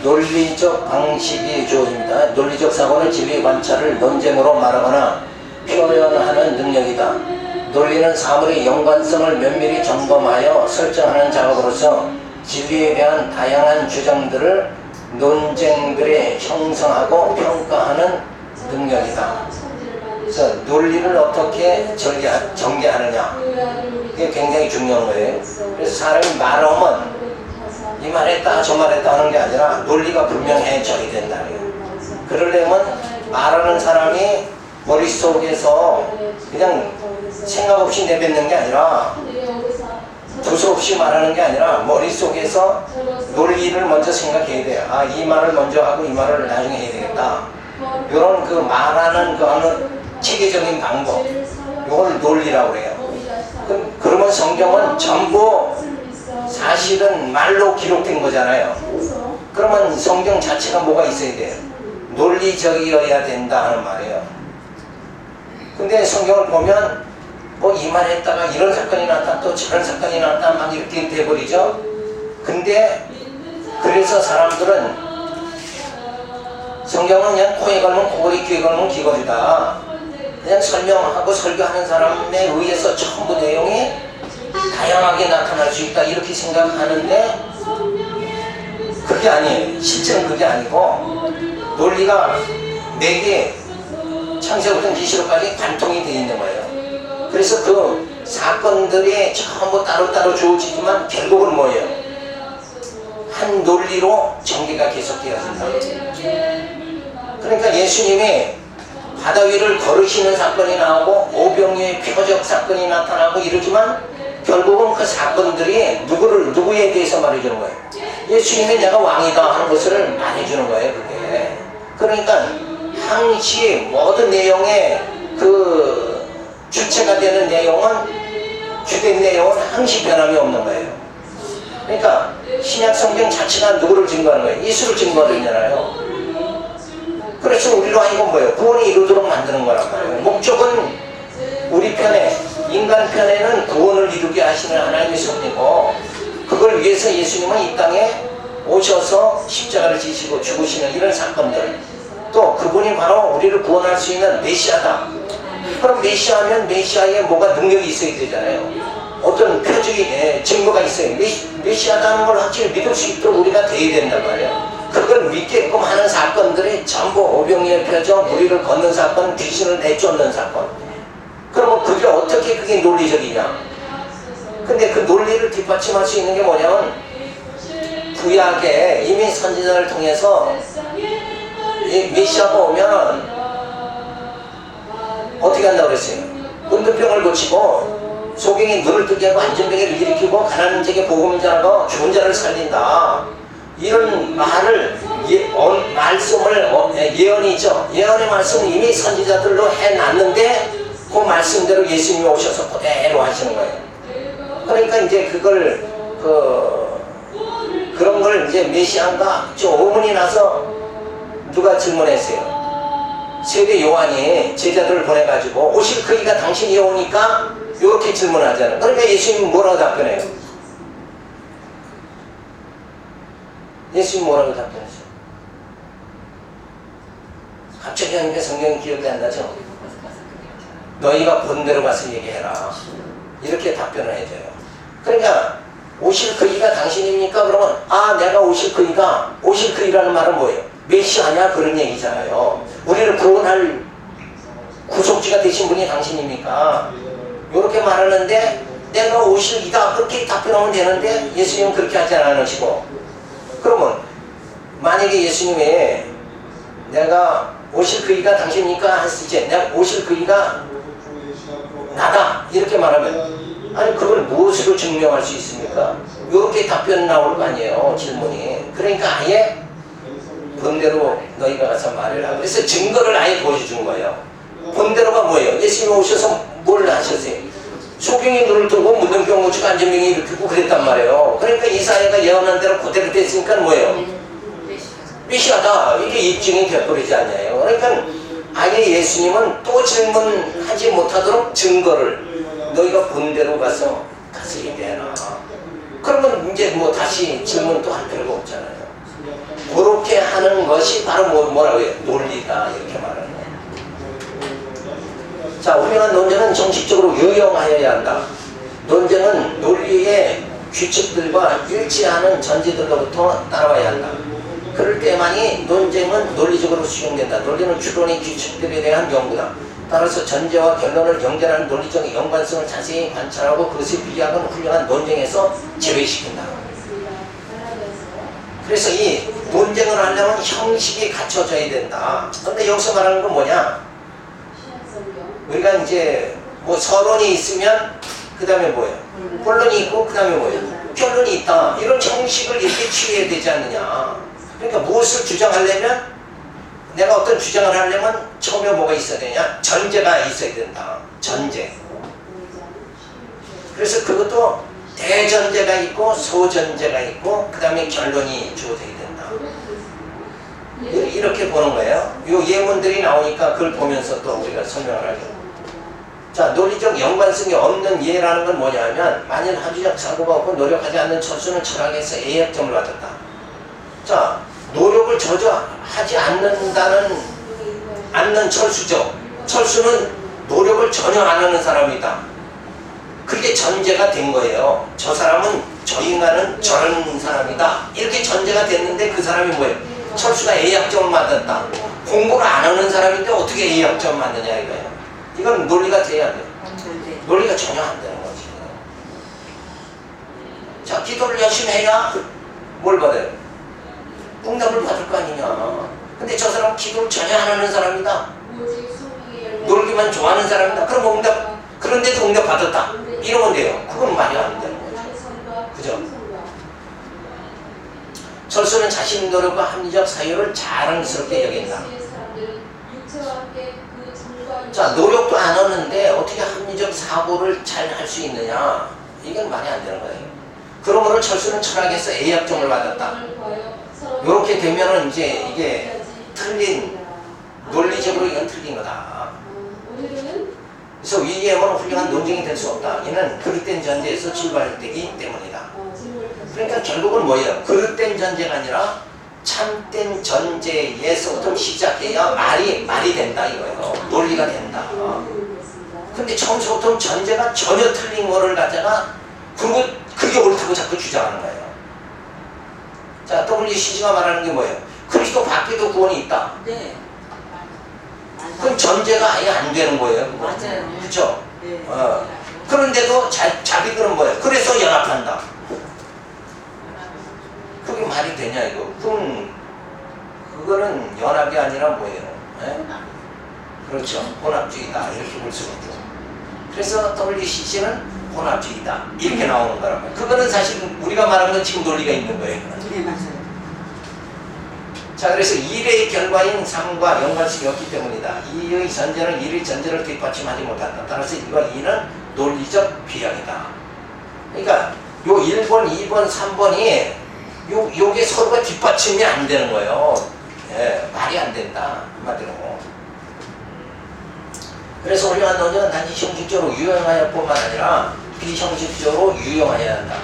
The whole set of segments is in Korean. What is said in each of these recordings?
논리적 방식이 주어집니다. 논리적 사고는 진리 관찰을 논쟁으로 말하거나 표현하는 능력이다. 논리는 사물의 연관성을 면밀히 점검하여 설정하는 작업으로서 진리에 대한 다양한 주장들을 논쟁들에 형성하고 평가하는 능력이다. 그래서 논리를 어떻게 전개하느냐, 이게 굉장히 중요한 거예요. 그래서 사람이 말하면 이 말했다 저 말했다 하는 게 아니라 논리가 분명해져야 된다. 그러려면 말하는 사람이 머릿속에서 그냥 생각 없이 내뱉는 게 아니라, 두서없이 말하는 게 아니라 머릿속에서 논리를 먼저 생각해야 돼요. 아, 이 말을 먼저 하고 이 말을 나중에 해야 되겠다. 이런 그 말하는 그 하는 체계적인 방법, 이걸 논리라고 그래요. 그러면 성경은 전부 사실은 말로 기록된 거잖아요. 그러면 성경 자체가 뭐가 있어야 돼요? 논리적이어야 된다 하는 말이에요. 근데 성경을 보면 뭐 이 말 했다가 이런 사건이 났다 또 저런 사건이 났다 막 이렇게 돼버리죠. 근데 그래서 사람들은 성경은 그냥 코에 걸면 코걸이, 귀에 걸면 귀걸이다, 그냥 설명하고 설교하는 사람에 의해서 전부 내용이 다양하게 나타날 수 있다 이렇게 생각하는데, 그게 아니에요. 실제는 그게 아니고 논리가 4개, 창세부터 계시록까지 관통이 되어 있는 거예요. 그래서 그 사건들이 전부 따로따로 주어지지만 결국은 뭐예요? 한 논리로 전개가 계속되어진다. 그러니까 예수님이 바다 위를 걸으시는 사건이 나오고 오병이의 표적 사건이 나타나고 이러지만 결국은 그 사건들이 누구에 대해서 말해주는 거예요? 예수님이 내가 왕이다 하는 것을 말해주는 거예요. 그게. 그러니까 항시 모든 내용의 그 주체가 되는 내용은, 주된 내용은 항시 변함이 없는 거예요. 그러니까 신약 성경 자체가 누구를 증거하는 거예요? 예수를 증거하잖아요. 그래서 우리로 하여금 뭐예요? 구원이 이루도록 만드는 거란 말이에요. 목적은 우리 편에, 인간 편에는 구원을 이루게 하시는 하나님의 섭리고, 그걸 위해서 예수님은 이 땅에 오셔서 십자가를 지시고 죽으시는 이런 사건들, 또 그분이 바로 우리를 구원할 수 있는 메시아다. 그럼 메시아면 메시아에 뭐가 능력이 있어야 되잖아요. 어떤 표적이, 증거가 있어요. 메시아다는 걸 확실히 믿을 수 있도록 우리가 돼야 된단 말이에요. 그걸 믿게끔 하는 사건들이 전부 오병이의 표적, 우리를 걷는 사건, 귀신을 내쫓는 사건. 그러면 그게 어떻게 그게 논리적이냐? 근데 그 논리를 뒷받침할 수 있는 게 뭐냐면, 구약에 이미 선지자를 통해서 이 메시아가 오면 어떻게 한다고 그랬어요? 문둥병을 고치고 소경이 눈을 뜨게 하고 안전병을 일으키고 가난한 자에게 복음을 전하고 죽은 자를 살린다, 이런 말을 말씀을 예언이죠. 예언의 말씀을 이미 선지자들로 해놨는데 그 말씀대로 예수님이 오셔서 그대로 하시는 거예요. 그러니까 이제 그걸 그런 걸 이제 메시아인가 좀 의문이 나서 누가 질문했어요. 세례 요한이 제자들을 보내가지고 오실 그이가 당신이 오니까 이렇게 질문하잖아요. 그러니까 예수님이 뭐라고 답변해요? 예수님이 뭐라고 답변했어요? 갑자기 하니까 성경이 기억이 안 나죠? 너희가 본대로 가서 얘기해라, 이렇게 답변을 해줘요. 그러니까 오실 그이가 당신입니까? 그러면 아, 내가 오실 그이라는 말은 뭐예요? 메시아냐, 그런 얘기잖아요. 우리를 구원할 구속주가 되신 분이 당신입니까? 이렇게 말하는데 내가 오실 이다, 그렇게 답변하면 되는데 예수님은 그렇게 하지 않으시고, 그러면 만약에 예수님이 내가 오실 그이가 당신입니까? 했을 때 내가 오실 그이가 나다 이렇게 말하면, 아니 그걸 무엇으로 증명할 수 있습니까? 이렇게 답변 나올 거 아니에요, 질문이. 그러니까 아예 본대로 너희가 가서 말해라. 그래서 증거를 아예 보여준 거예요. 본대로가 뭐예요? 예수님이 오셔서 뭘 하셨어요? 소경이 눈을 뜨고 문둥병 고치고 안전병이 일으키고 그랬단 말이에요. 그러니까 이사야가 예언한 대로 그대로 됐으니까 뭐예요? 메시아다, 이게 입증이 돼버리지 않냐요. 그러니까 아예 예수님은 또 질문하지 못하도록 증거를 너희가 본대로 가서 얘기해라. 그러면 이제 뭐 다시 질문 또 할 필요가 없잖아요. 그렇게 하는 것이 바로 뭐라고 해요? 논리다 이렇게 말하는 거예요. 자, 훌륭한 논쟁은 정식적으로 유용하여야 한다. 논쟁은 논리의 규칙들과 일치하는 전제들로부터 따라와야 한다. 그럴 때만이 논쟁은 논리적으로 수용된다. 논리는 추론의 규칙들에 대한 연구다. 따라서 전제와 결론을 연결하는 논리적 연관성을 자세히 관찰하고 그것을 비약은 훌륭한 논쟁에서 제외시킨다. 그래서 이 논쟁을 하려면 형식이 갖춰져야 된다. 그런데 여기서 말하는 건 뭐냐? 우리가 이제 뭐 서론이 있으면 그 다음에 뭐예요? 본론이 있고 그 다음에 뭐예요? 결론이 있다. 이런 형식을 이렇게 취해야 되지 않느냐. 그러니까 무엇을 주장하려면 내가 어떤 주장을 하려면 처음에 뭐가 있어야 되냐? 전제가 있어야 된다. 전제. 그래서 그것도 대전제가 있고 소전제가 있고 그 다음에 결론이 주어져야 된다. 이렇게 보는 거예요. 요 예문들이 나오니까 그걸 보면서 또 우리가 설명을 하죠. 자, 논리적 연관성이 없는 예라는 건 뭐냐면 만일 합리적 사고가 없고 노력하지 않는 철수는 철학에서 A학점을 받았다. 자, 노력을 전혀 하지 않는 철수죠. 철수는 노력을 전혀 안 하는 사람이다. 그게 전제가 된 거예요. 저 사람은, 저 인간은 저런 사람이다. 이렇게 전제가 됐는데 그 사람이 뭐예요? 철수가 A학점을 받았다. 공부를 안 하는 사람인데 어떻게 A학점을 받느냐 이거예요. 이건 논리가 돼야 돼요. 논리가 전혀 안 되는 거지. 자, 기도를 열심히 해야 뭘 받아요? 응답을 받을 거 아니냐. 근데 저 사람은 기도를 전혀 안 하는 사람이다. 놀기만 좋아하는 사람이다. 그럼 그런데도 응답 받았다. 이러면 돼요. 그건 말이 안 되는 거죠. 그죠? 철수는 자신의 노력과 합리적 사유를 자랑스럽게 여긴다. 자, 노력도 안 하는데 어떻게 합리적 사고를 잘 할 수 있느냐? 이건 말이 안 되는 거예요. 그러므로 철수는 철학에서 A학점을 받았다. 이렇게 되면은 이제 이게 틀린, 논리적으로 이건 틀린 거다. 그래서 위계에는 훌륭한 논쟁이 될 수 없다. 이는 그릇된 전제에서 출발되기 때문이다. 그러니까 결국은 뭐예요? 그릇된 전제가 아니라 참된 전제에서부터 시작해야 말이 된다 이거예요. 논리가 된다. 근데 처음부터 전제가 전혀 틀린 거를 갖다가 그리고 그게 옳다고 자꾸 주장하는 거예요. 자, WCG가 말하는 게 뭐예요? 그리스도 밖에도 구원이 있다. 네. 그럼 전제가 아예 안 되는 거예요. 그거. 맞아요. 그렇죠? 네. 그런데도 자기들은 뭐예요? 그래서 연합한다. 그게 말이 되냐 이거? 그럼 그거는 연합이 아니라 뭐예요? 네? 그렇죠. 혼합주의다 이렇게 볼 수가 있죠. 그래서 WCC는 혼합주의다 이렇게 나오는 거라고요. 그거는 사실 우리가 말한 건 지금 논리가 있는 거예요. 네, 맞아요. 자, 그래서 일의 결과인 삶과 연관성이 없기 때문이다. 이의 전제는 일의 전제를 뒷받침하지 못한다. 따라서 1과 2는 논리적 비약이다. 그러니까 요 1번, 2번, 3번이 요게 서로가 뒷받침이 안 되는 거예요. 예, 말이 안 된다. 한마디로. 그래서 훌륭한 논쟁은 단지 형식적으로 유용하여 뿐만 아니라 비형식적으로 유용하여야 한다.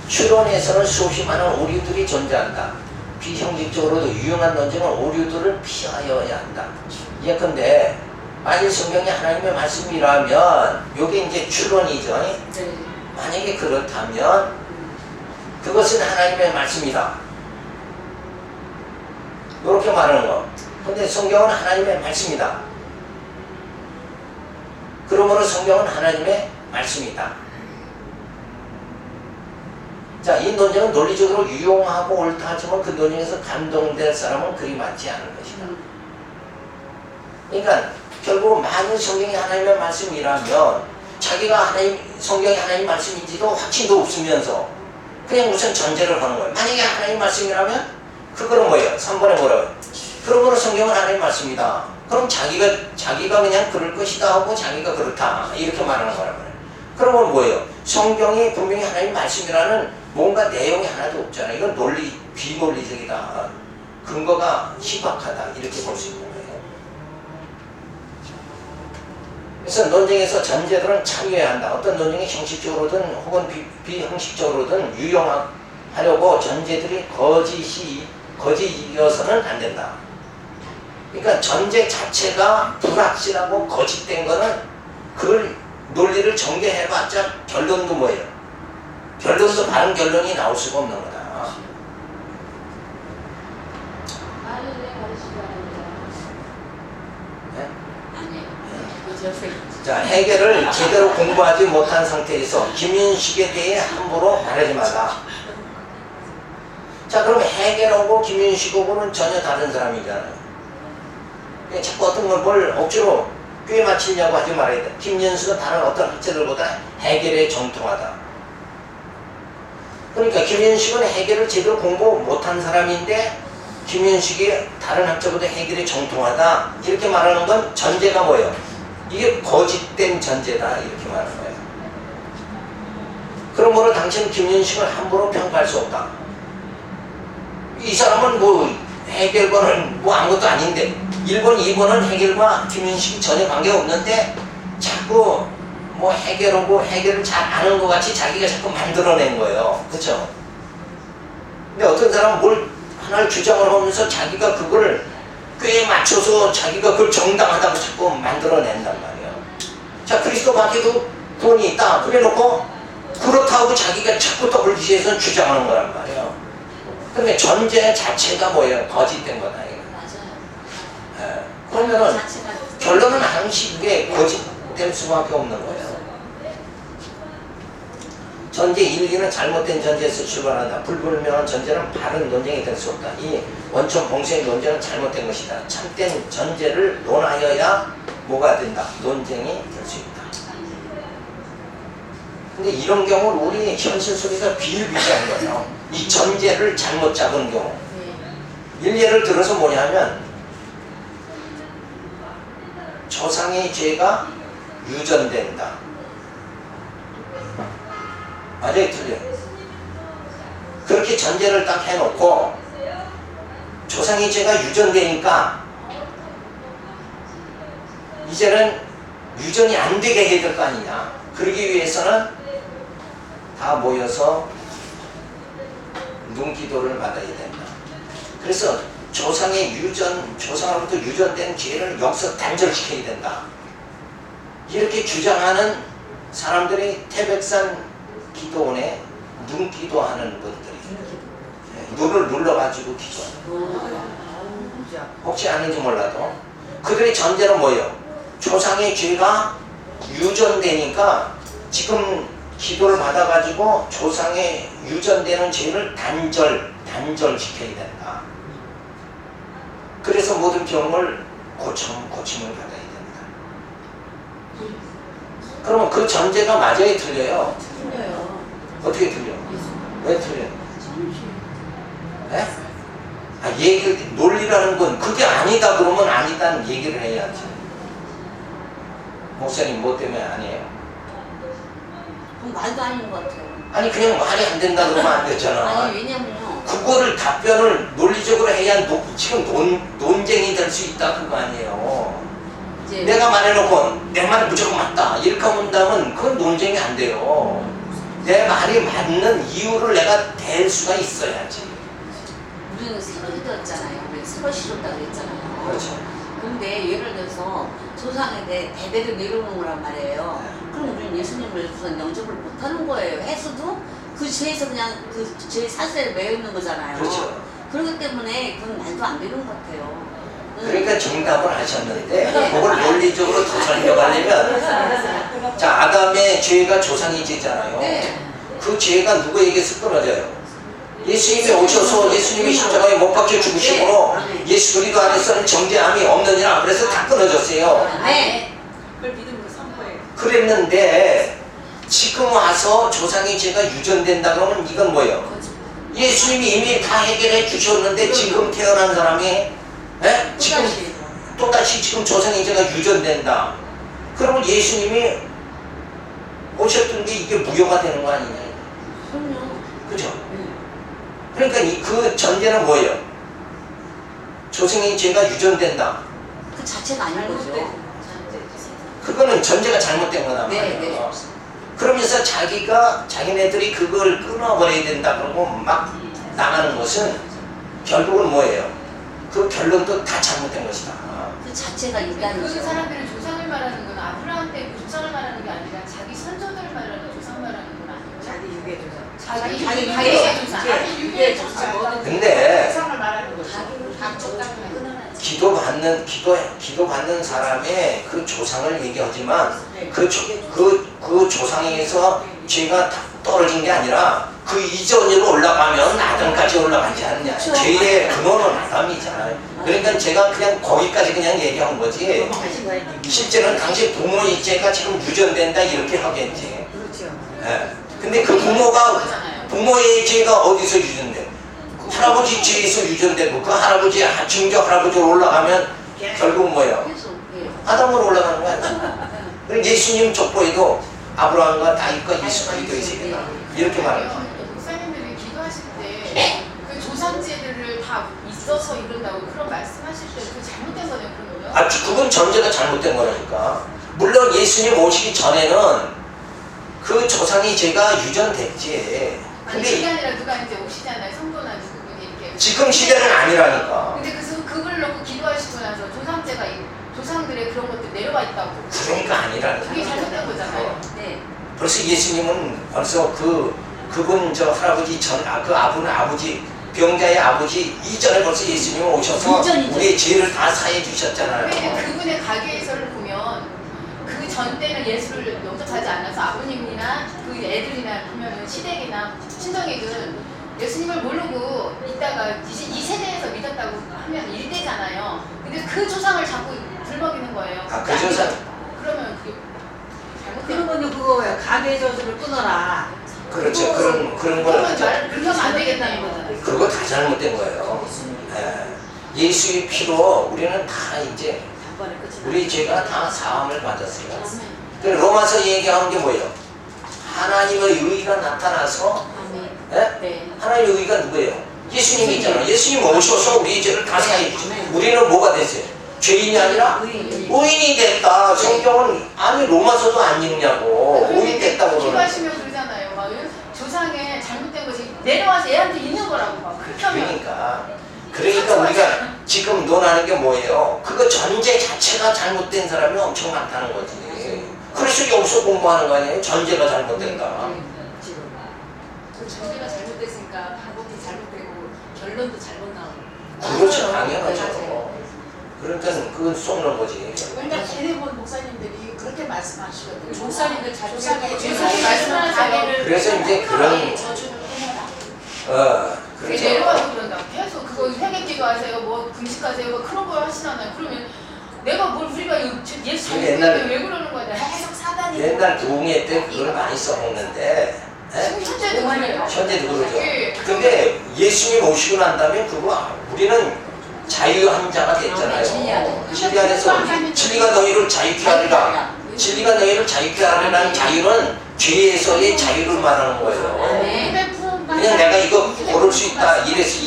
추론에서는 수없이 많은 오류들이 존재한다. 비형식적으로도 유용한 논쟁은 오류들을 피하여야 한다. 예컨대 만일 성경이 하나님의 말씀이라면 요게 이제 추론이죠. 네. 만약에 그렇다면 그것은 하나님의 말씀이다. 이렇게 말하는 거. 근데 성경은 하나님의 말씀이다. 그러므로 성경은 하나님의 말씀이다. 자, 이 논쟁은 논리적으로 유용하고 옳다 하지만 그 논쟁에서 감동될 사람은 그리 많지 않은 것이다. 그러니까 결국 만일 성경이 하나님의 말씀이라면 자기가 성경이 하나님 말씀인지도 확신도 없으면서 그냥 무슨 전제를 하는 거예요. 만약에 하나님 말씀이라면 그거는 뭐예요? 3번에 뭐라고요? 그러므로 성경은 하나님 말씀이다. 그럼 자기가 그냥 그럴 것이다 하고 자기가 그렇다 이렇게 말하는 거라고요. 그러면 뭐예요? 성경이 분명히 하나님 말씀이라는 뭔가 내용이 하나도 없잖아요. 이건 비논리적이다. 근거가 희박하다 이렇게 볼 수 있는 거예요. 그래서 논쟁에서 전제들은 참여해야 한다. 어떤 논쟁이 형식적으로든 혹은 비형식적으로든 유용하려고 전제들이 거짓이 거짓이어서는 안 된다. 그러니까 전제 자체가 불확실하고 거짓된 거는 그 논리를 전개해봤자 결론도 뭐예요? 결론도 다른 결론이 나올 수가 없는 거다. 네? 자, 해결을 제대로 공부하지 못한 상태에서 김윤식에 대해 함부로 말하지 마라. 자, 그럼 해결하고 김윤식하고는 전혀 다른 사람이잖아요. 자꾸 어떤 걸 뭘 억지로 꽤 맞추려고 하지 말아야 돼. 김윤수가 다른 어떤 학자들보다 해결에 정통하다. 그러니까 김윤식은 해결을 제대로 공부 못한 사람인데 김윤식이 다른 학자보다 해결에 정통하다. 이렇게 말하는 건 전제가 뭐예요? 이게 거짓된 전제다. 이렇게 말하는 거예요. 그러므로 당신은 김윤식을 함부로 평가할 수 없다. 이 사람은 뭐 해결과는 뭐 아무것도 아닌데 1번, 2번은 해결과 김윤식이 전혀 관계가 없는데 자꾸 뭐 해결하고 해결을 잘 아는 것 같이 자기가 자꾸 만들어낸 거예요. 그렇죠? 근데 어떤 사람은 뭘 하나를 주장을 하면서 자기가 그걸 꽤 맞춰서 자기가 그걸 정당하다고 자꾸 만들어낸단 말이에요. 자, 그리스도 밖에도 구원이 있다. 그래놓고 그렇다고 자기가 자꾸 WBC에서 주장하는 거란 말이에요. 그러면 전제 자체가 뭐예요? 거짓된 거다. 예. 그러면은 결론은 항시 그게 거짓될 수밖에 없는 거예요. 전제 1, 2는 잘못된 전제에서 출발한다. 불분명한 전제는 바른 논쟁이 될 수 없다. 이 원천 봉쇄의 논쟁은 잘못된 것이다. 참된 전제를 논하여야 뭐가 된다? 논쟁이 될 수 있다. 근데 이런 경우는 우리 현실 속에서 비일비재한 거예요. 이 전제를 잘못 잡은 경우. 예를 들어서 뭐냐면 조상의 죄가 유전된다. 맞아요, 틀려요? 그렇게 전제를 딱 해놓고 조상의 죄가 유전되니까 이제는 유전이 안 되게 해야 될 거 아니냐. 그러기 위해서는 다 모여서 눈기도를 받아야 된다. 그래서 조상으로부터 유전된 죄를 여기서 단절시켜야 된다. 이렇게 주장하는 사람들이 태백산 기도원에 눈기도하는 분들이 눈을 눌러가지고 기도하는. 혹시 아는지 몰라도 그들의 전제는 뭐예요? 조상의 죄가 유전되니까 지금 기도를 받아가지고 조상의 유전되는 죄를 단절시켜야 된다. 그래서 모든 병을 고침을 받아야 된다. 그러면 그 전제가 맞아요, 틀려요? 틀려요. 어떻게 틀려? 왜 틀려요? 네? 논리라는 건 그게 아니다 그러면 아니다는 얘기를 해야지. 목사님 뭐 때문에 아니에요? 말도 아닌 것 같아요. 아니 그냥 말이 안 된다 그러면 안 됐잖아. 아니 왜냐면요. 그거를 답변을 논리적으로 해야 지금 논쟁이 될 수 있다 그거 아니에요. 내가 말해놓고 내 말이 무조건 맞다 이렇게 한다면 그건 논쟁이 안 돼요. 내 말이 맞는 이유를 내가 댈 수가 있어야지. 우리는 새로 기도했잖아요. 우리 새로 실었다 그랬잖아요. 그렇죠. 근데 예를 들어서 조상에 대해 대대로 내려오는 거란 말이에요. 그럼 우리는 예수님을 우선 영접을 못하는 거예요. 해서도 그 죄에서 그냥 그 죄 사슬에 매여 있는 거잖아요. 그렇죠. 그렇기 때문에 그건 말도 안 되는 것 같아요. 그러니까 정답을 하셨는데 그걸 논리적으로 더 설명하려면 자, 아담의 죄가 조상의 죄잖아요. 네. 그 죄가 누구에게서 끊어져요? 예수님이 오셔서 예수님이 십자가에 못 박혀 죽으심으로 예수 그리스도 안에서는 정죄함이 없느니라. 그래서 다 끊어졌어요. 네. 그걸 믿음으로 산 거예요. 그랬는데 지금 와서 조상의 죄가 유전된다 그러면 이건 뭐예요? 예수님이 이미 다 해결해 주셨는데 지금 태어난 사람이 지금 또다시 지금 조상의 죄가 유전된다. 그러면 예수님이 오셨던 게 이게 무효가 되는 거 아니냐? 그럼요. 그죠? 그러니까 그 전제는 뭐예요? 조상의 죄가 유전된다. 그 자체가 아닌 거죠. 그거는 전제가 잘못된 거다 네, 말이에요. 네. 그러면서 자기네들이 그걸 끊어버려야 된다 그러고 막 나가는 것은 결국은 뭐예요? 그 결론도 다 잘못된 것이다. 그 자체가 인간이죠. 그 사람들은 조상을 말하는 건 아브라함 때 그 조상을 말하는 게 아니라 자기 선조들을 말하는 조상 말하는 건 아니에요. 자기 유괴 조상. 자기 자기 유괴 조상. 자기 유괴 조상. 근데 조상을 말하는 거죠. 각종 땅을 기도받는 사람의 그 조상을 얘기하지만 그 조상에서 죄가 다 떨어진 게 아니라 그 이전으로 올라가면 아담까지 올라가지 않냐. 죄의 근원은 아담이잖아요. 그러니까 제가 그냥 거기까지 그냥 얘기한 거지. 실제로는 당시 부모의 죄가 지금 유전된다 이렇게 하겠지. 그렇죠. 예. 근데 그 부모의 죄가 어디서 유전돼? 할아버지 죄에서 유전되고 그 할아버지 증조 할아버지로 올라가면 결국 뭐예요? 계속, 예. 아담으로 올라가는 거 아니야? 그리고 예수님 족보에도 아브라함과 다윗과 예수 그리스도의 세계다 이렇게 말해요. 목사님들이 기도하실 때 그 조상제들을 다 있어서 이런다고 그런 말씀하실 때 그 잘못된 거네요, 그러면? 아, 그건 전제가 잘못된 거라니까. 물론 예수님 오시기 전에는 그 조상의 죄가 유전됐지. 아니 근데 그게 아니라 누가 이제 오시잖아요, 성도나 누구분이 이렇게. 지금 시대는 아니라니까. 근데 그걸 놓고 기도하시고 나서 조상들의 그런 것들 내려와 있다고. 그러니까 아니라니까. 그게 잘못된 거잖아요. 네. 벌써 예수님은 벌써 그분 저 할아버지 그 아버지 병자의 아버지 이전에 벌써 예수님이 오셔서 이전이죠. 우리의 죄를 다 사해 주셨잖아요. 근데 그분의 가계에서를 보면 그 전 때는 예수를 영접하지 않아서 아버님이나 그 애들이나 보면은 시댁이나 친정이든 예수님을 모르고 있다가 이 세대에서 믿었다고 하면 일대잖아요. 근데 그 조상을 자꾸 들먹이는 거예요. 아, 그 조상. 그러면 그게 그런 잘못된 거는 그거예요. 가계 저주를 끊어라. 그렇죠. 그런 거는 그러면 그러면 안 되겠다는 거잖아요. 그거 다 잘못된 거예요. 예. 예수의 피로 우리는 다 이제 단번에 끝이 우리 죄가 다 사함을 받았어요. 그 로마서 얘기하는 게 뭐예요? 하나님의 의가 나타나서 아멘. 예? 네. 하나님의 의가 누구예요? 예수님이잖아요. 예수님 오셔서 우리의 죄를 다 사해 주죠. 우리는 뭐가 됐어요? 죄인이 아니라 의인이 됐다. 성경은 아니 로마서도 안 읽냐고. 의인 됐다고 그러는 기도하시면 그러잖아요. 막 조상에 잘못된 것이 내려와서 얘한테 있는 거라고 막 그렇게 하면 그러니까 우리가 지금 논하는 게 뭐예요? 그거 전제 자체가 잘못된 사람이 엄청 많다는 거지. 그래서 여기서 공부하는 거 아니에요? 전제가 잘못된다. 그 전제가 잘못됐으니까 방법도 잘못되고 결론도 잘못 나오고. 그렇죠. 당연하죠. 그러니까 그건 쏘는 거지. 그러니까 대부분 목사님들이 그렇게 말씀하시거든요. 목사님들 조상의 조상이 말씀하세요. 그래서 이제 그런 저주를 끊어라. 그렇죠. 내려와서 그런다. 계속 그거 회개 기도하세요. 뭐 금식하세요. 뭐 그런 걸 하시잖아요. 그러면 내가 뭘 우리가 예수 옛날에 왜 그러는 거야? 계속 사단이 옛날 부흥회 때 그걸 많이 써먹는데 예? 현재도 그래요. 현재도 그러죠. 예. 근데 예수님 오시고 난 다음에 그거 우리는 자유한 자가 됐잖아요. 진리 안에서 진리가 너희를 자유케 하리라. 진리가 너희를 자유케 하리라는 자유는 죄에서의 자유를 말하는 거예요. 그냥 내가 이거 고를 수 있다. 이래서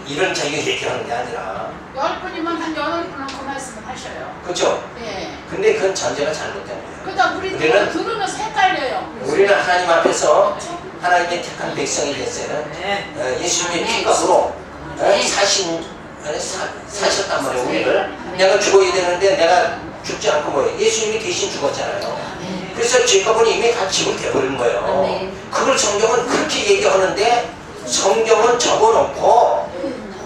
이런 자유 얘기하는 게 아니라. 10분이면 한 8분 그 말씀을 하셔요. 그렇죠? 예. 근데 그건 전제가 잘못된 거예요. 그러니까 우리는- 들으면서 헷갈려요. 우리는 하나님 앞에서 하나님의 택한 백성이 됐어요. 예수님의 피값으로 사셨단 말이에요. 우리를 내가 죽어야 되는데 내가 죽지 않고 뭐예요? 예수님이 대신 죽었잖아요. 그래서 죄값은 이미 다 지불돼버린 거예요. 그걸 성경은 그렇게 얘기하는데 성경은 적어놓고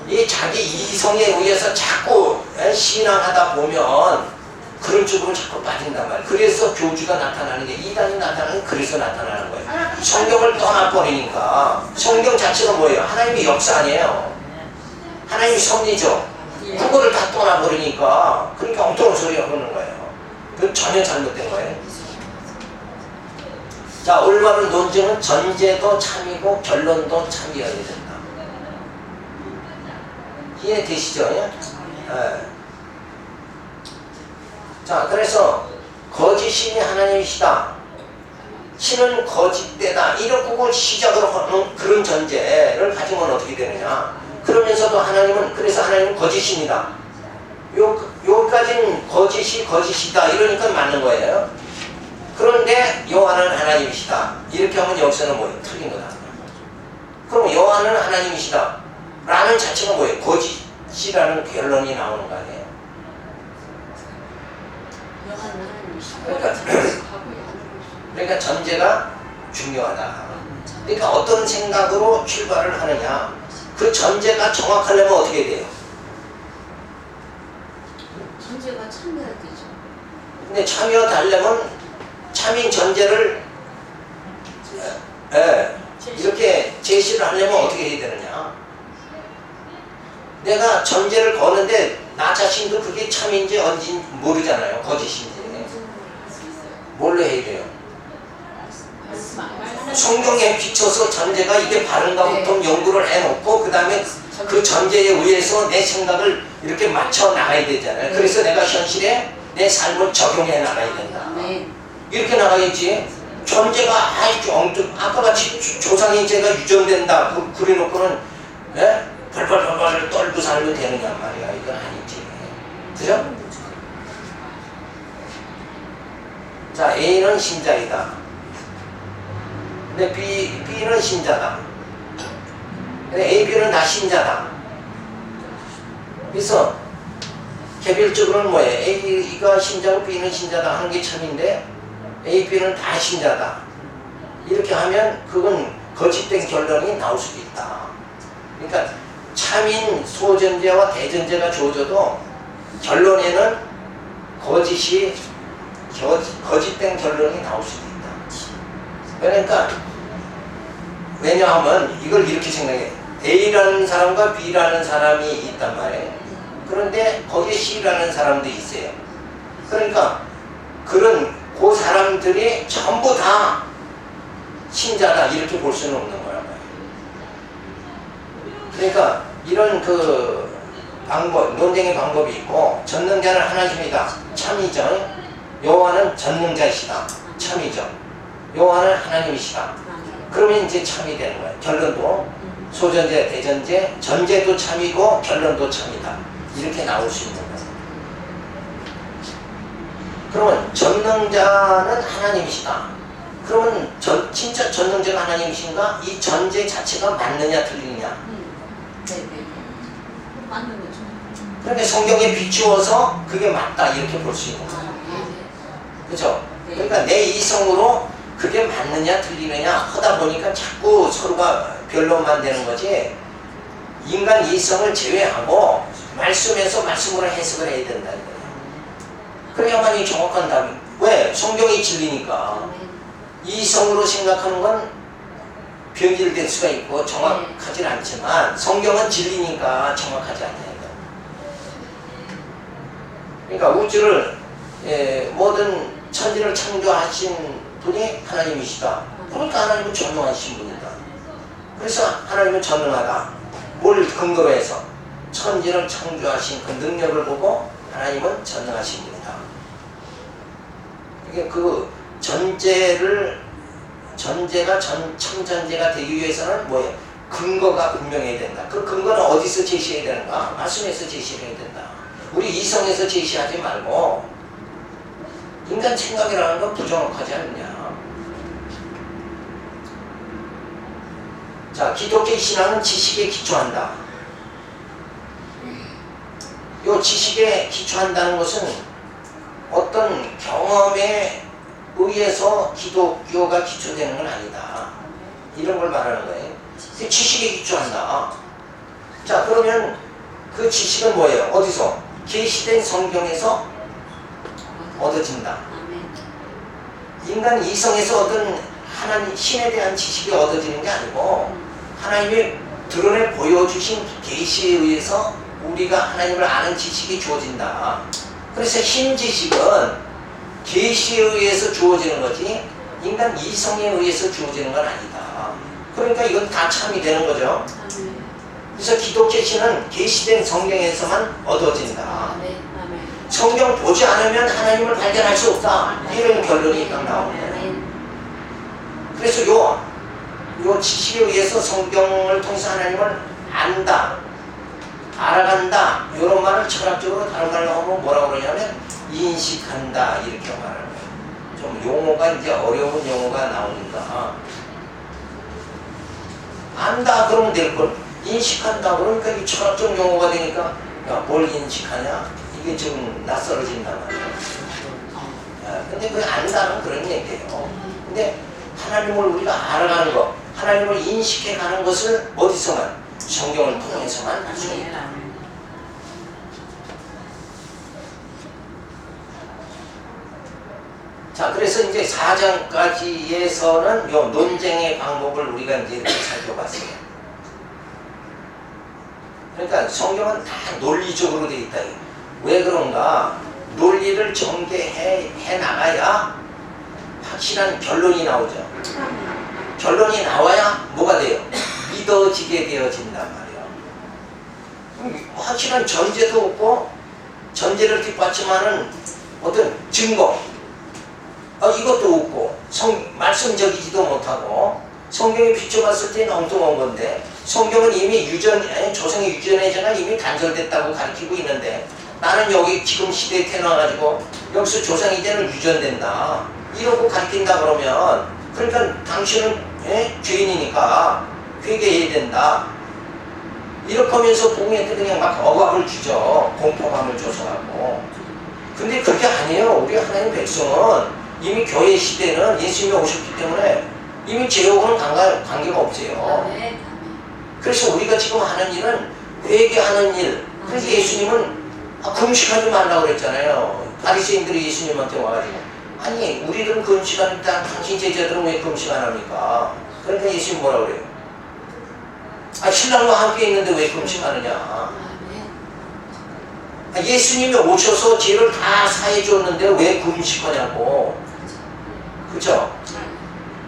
이 자기 이성에 의해서 자꾸 신앙하다 보면 그런 쪽으로 자꾸 빠진단 말이에요. 그래서 교주가 나타나는 게 이단이 나타나는 게 그래서 나타나는 거예요. 성경을 떠나버리니까 성경 자체가 뭐예요? 하나님의 역사 아니에요. 하나님의 섭리죠. 그거를 다 떠나버리니까 그러니까 엉뚱한 소리 하는 거예요. 그건 전혀 잘못된 거예요. 자, 올바른 논증은 전제도 참이고 결론도 참이어야 된다. 이해되시죠? 예? 자, 그래서 거짓 신이 하나님이시다. 신은 거짓되다. 이런 걸 시작으로 하는 그런 전제를 가지면 어떻게 되느냐? 그러면서도 하나님은 그래서 하나님은 거짓입니다. 여기까지는 거짓이다. 이러니까 맞는 거예요. 그런데 여호와는 하나님이시다. 이렇게 하면 여기서는 뭐예요? 틀린 거다. 그럼 여호와는 하나님이시다. 라는 자체가 뭐예요? 거짓이라는 결론이 나오는 거 아니에요? 그러니까 전제가 중요하다. 그러니까 어떤 생각으로 출발을 하느냐. 그 전제가 정확하려면 어떻게 돼요? 전제가 참여해야 되죠. 근데 참여하려면 참인 전제를 이렇게 제시를 하려면 어떻게 해야 되느냐. 내가 전제를 거는데 나 자신도 그게 참인지 어딘지 모르잖아요. 거짓인지. 뭘로 해야 돼요? 성경에 비춰서 전제가 이게 바른가부터 연구를 해놓고 그 다음에 그 전제에 의해서 내 생각을 이렇게 맞춰 나가야 되잖아요. 그래서 내가 현실에 내 삶을 적용해 나가야 된다. 이렇게 나가야지. 전제가 아까 같이 조상의 죄가 유전된다 그래놓고는 벌벌벌벌 떨고 살면 되느냐 말이야. 이건 아니지. 그죠? 자, A는 신자이다. 근데 B는 신자다. 근데 A, B는 다 신자다. 그래서 개별적으로는 뭐예요? A가 신자고 B는 신자다 하는 게 참인데 A, B는 다 신자다. 이렇게 하면 그건 거짓된 결론이 나올 수도 있다. 그러니까 참인 소전제와 대전제가 주어져도 결론에는 거짓된 결론이 나올 수도 있다. 그러니까 왜냐하면 이걸 이렇게 생각해. A라는 사람과 B라는 사람이 있단 말이에요. 그런데 거기에 C라는 사람도 있어요. 그러니까 그 사람들이 전부 다 신자다 이렇게 볼 수는 없는 거란 말이에요. 그러니까 이런 논쟁의 방법이 있고, 전능자는 하나님이다. 참이죠. 여호와는 전능자이시다. 참이죠. 여호와는 하나님이시다. 그러면 이제 참이 되는 거예요. 결론도 소전제, 대전제, 전제도 참이고 결론도 참이다. 이렇게 나올 수 있는 거예요. 그러면 전능자는 하나님이시다. 그러면 진짜 전능자가 하나님이신가? 이 전제 자체가 맞느냐 틀리느냐? 네네. 맞는 거죠. 그러니까 성경에 비추어서 그게 맞다 이렇게 볼 수 있는 거예요. 그죠? 그러니까 내 이성으로 그게 맞느냐 틀리느냐 하다 보니까 자꾸 서로가 변론만 되는 거지, 인간 이성을 제외하고 말씀에서 말씀으로 해석을 해야 된다는 거예요. 그래야만이 정확한 답이. 왜? 성경이 진리니까. 이성으로 생각하는 건 변질될 수가 있고 정확하지 않지만 성경은 진리니까 정확하지 않냐는 거예요. 그러니까 우주를 모든 천지를 창조하신 분이 하나님이시다. 그러니까 하나님은 전능하신 분이다. 그래서 하나님은 전능하다. 뭘 근거로 해서? 천지를 창조하신 그 능력을 보고 하나님은 전능하신 분이다. 이게 전제가 참전제가 되기 위해서는 뭐예요? 근거가 분명해야 된다. 그 근거는 어디서 제시해야 되는가? 말씀에서 제시해야 된다. 우리 이성에서 제시하지 말고, 인간 생각이라는 건 부정확하지 않느냐. 자, 기독교 신앙은 지식에 기초한다. 이 지식에 기초한다는 것은 어떤 경험에 의해서 기독교가 기초되는 건 아니다. 이런 걸 말하는 거예요. 그 지식에 기초한다. 자, 그러면 그 지식은 뭐예요? 어디서? 계시된 성경에서 얻어진다. 인간 이성에서 얻은 하나님 신에 대한 지식이 얻어지는 게 아니고 하나님이 드러내 보여주신 계시에 의해서 우리가 하나님을 아는 지식이 주어진다. 그래서 신 지식은 계시에 의해서 주어지는 거지 인간 이성에 의해서 주어지는 건 아니다. 그러니까 이건 다 참이 되는 거죠. 그래서 기독교 신은 계시된 성경에서만 얻어진다. 성경 보지 않으면 하나님을 발견할 수 없다. 이런 결론이 딱 나오는 거예요. 그래서 요 지식에 의해서 성경을 통해서 하나님을 안다, 알아간다, 이런 말을 철학적으로 다루려고 하면 뭐라고 그러냐면 인식한다 이렇게 말하는 거예요. 좀 용어가 이제 어려운 용어가 나오니까 안다 그러면 될 걸. 인식한다 그러니까 이 철학적 용어가 되니까 야, 뭘 인식하냐? 이게 좀 낯설어진단 말이야. 근데 그 안다는 그런 얘기예요. 근데 하나님을 우리가 알아가는 것, 하나님을 인식해가는 것을 어디서만? 성경을 통해서만 할 수 있다. 자, 그래서 이제 4장까지에서는 요 논쟁의 방법을 우리가 이제 이렇게 살펴봤어요. 그러니까 성경은 다 논리적으로 되어 있다. 왜 그런가? 논리를 전개해 나가야 확실한 결론이 나오죠. 결론이 나와야 뭐가 돼요? 믿어지게 되어진단 말이에요. 확실한 전제도 없고 전제를 뒷받침하는 어떤 증거 이것도 없고 말씀적이지도 못하고 성경에 비춰봤을 때는 엉뚱한 건데 성경은 이미 조상의 유전의 전가 이미 단절됐다고 가르치고 있는데 나는 여기 지금 시대에 태어나가지고 여기서 조상 이제는 유전된다 이러고 가르친다 그러면 그러니까 당신은 죄인이니까 회개해야 된다 이렇게 하면서 부모한테 그냥 막 억압을 주죠. 공포감을 조성하고. 근데 그게 아니에요. 우리 하나님 백성은 이미 교회 시대는 예수님이 오셨기 때문에 이미 죄하고는 관계가 없어요. 그래서 우리가 지금 하는 일은 회개하는 일. 그래서 예수님은 금식하지 말라고 그랬잖아요. 바리새인들이 예수님한테 와가지고 아니 우리들은 금식하는데 당신 제자들은 왜 금식 안 합니까? 그러니까 예수님 뭐라 그래요? 신랑과 함께 있는데 왜 금식하느냐? 예수님이 오셔서 죄를 다 사해 줬는데 왜 금식하냐고. 그죠?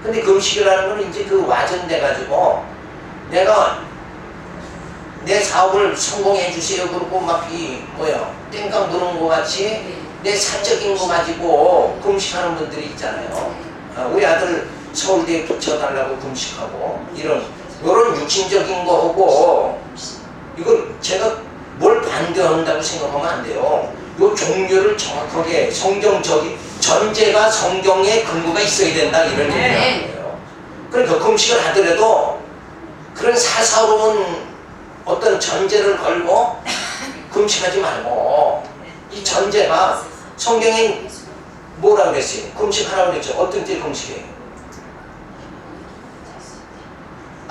근데 금식이라는 건 이제 그 와전돼가지고 내가 내 사업을 성공해 주세요 그러고 막 땡깡 부는 것 같이 내 사적인 거 가지고 금식하는 분들이 있잖아요. 우리 아들 서울대에 붙여달라고 금식하고 이런 육신적인 거하고 이걸 제가 뭘 반대한다고 생각하면 안 돼요. 요 종류를 정확하게 성경적인 전제가 성경에 근거가 있어야 된다 이런 얘기예요. 그러니까 금식을 하더라도 그런 사사로운 어떤 전제를 걸고 금식하지 말고 이 전제가 성경에 뭐라 그랬어요? 금식하라고 그랬죠. 어떤 때 금식해요?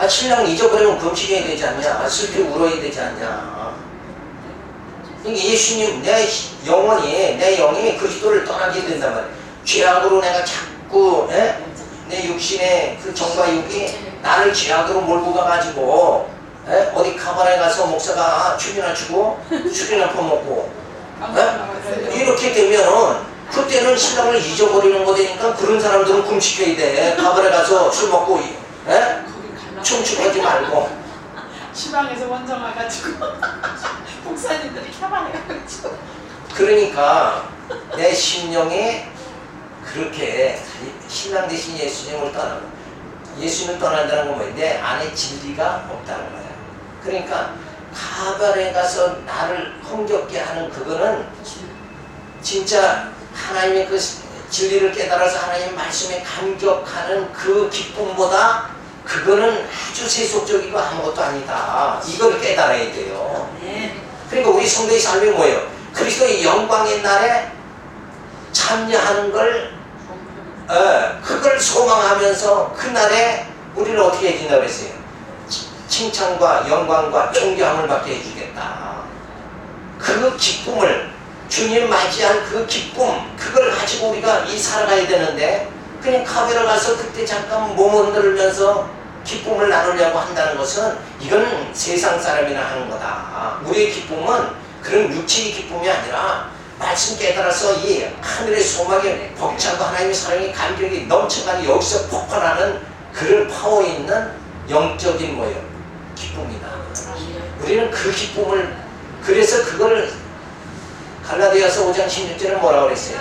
신랑 잊어버리면 금식해야 되지 않냐? 슬피 울어야 되지 않냐? 그러니까 예수님, 내 영이 그리스도를 떠나게 된단 말이에요. 죄악으로 내가 자꾸 내 육신의 그 정과 육이 나를 죄악으로 몰고 가가지고 어디 가발에 가서 목사가 축이나 주고 술이나 퍼먹고 이렇게 되면은 그때는 신랑을 잊어버리는 거 되니까 그런 사람들은 금식해야 돼. 가발에 가서 술 먹고 춤추하지 말고 시방에서 원정 와가지고 목사님들이 캬방해가지고 그러니까 내 심령에 그렇게 신랑 대신 예수님을 떠나고 예수님을 떠난다는 건 뭐예요? 내 안에 진리가 없다는 거예요. 그러니까 가발에 가서 나를 흥겹게 하는 그거는 진짜 하나님의 그 진리를 깨달아서 하나님의 말씀에 감격하는 그 기쁨보다 그거는 아주 세속적이고 아무것도 아니다. 이걸 깨달아야 돼요. 그러니까 우리 성도의 삶이 뭐예요? 그리스도의 영광의 날에 참여하는 걸 그걸 소망하면서 그날에 우리를 어떻게 해준다고 그랬어요? 칭찬과 영광과 존경함을 받게 해주겠다. 그 기쁨을 주님 맞이한 그 기쁨 그걸 가지고 우리가 살아가야 되는데 그냥 카페에 가서 그때 잠깐 몸 흔들면서 기쁨을 나누려고 한다는 것은 이건 세상 사람이나 하는 거다. 우리의 기쁨은 그런 육체의 기쁨이 아니라 말씀 깨달아서 이 하늘의 소망에 벅차고 하나님의 사랑의 감격이 넘쳐가는 여기서 폭발하는 그런 파워 있는 영적인 뭐예요? 기쁨이다. 우리는 그 기쁨을 그래서 그걸 갈라디아서 5장 16절에 뭐라고 그랬어요?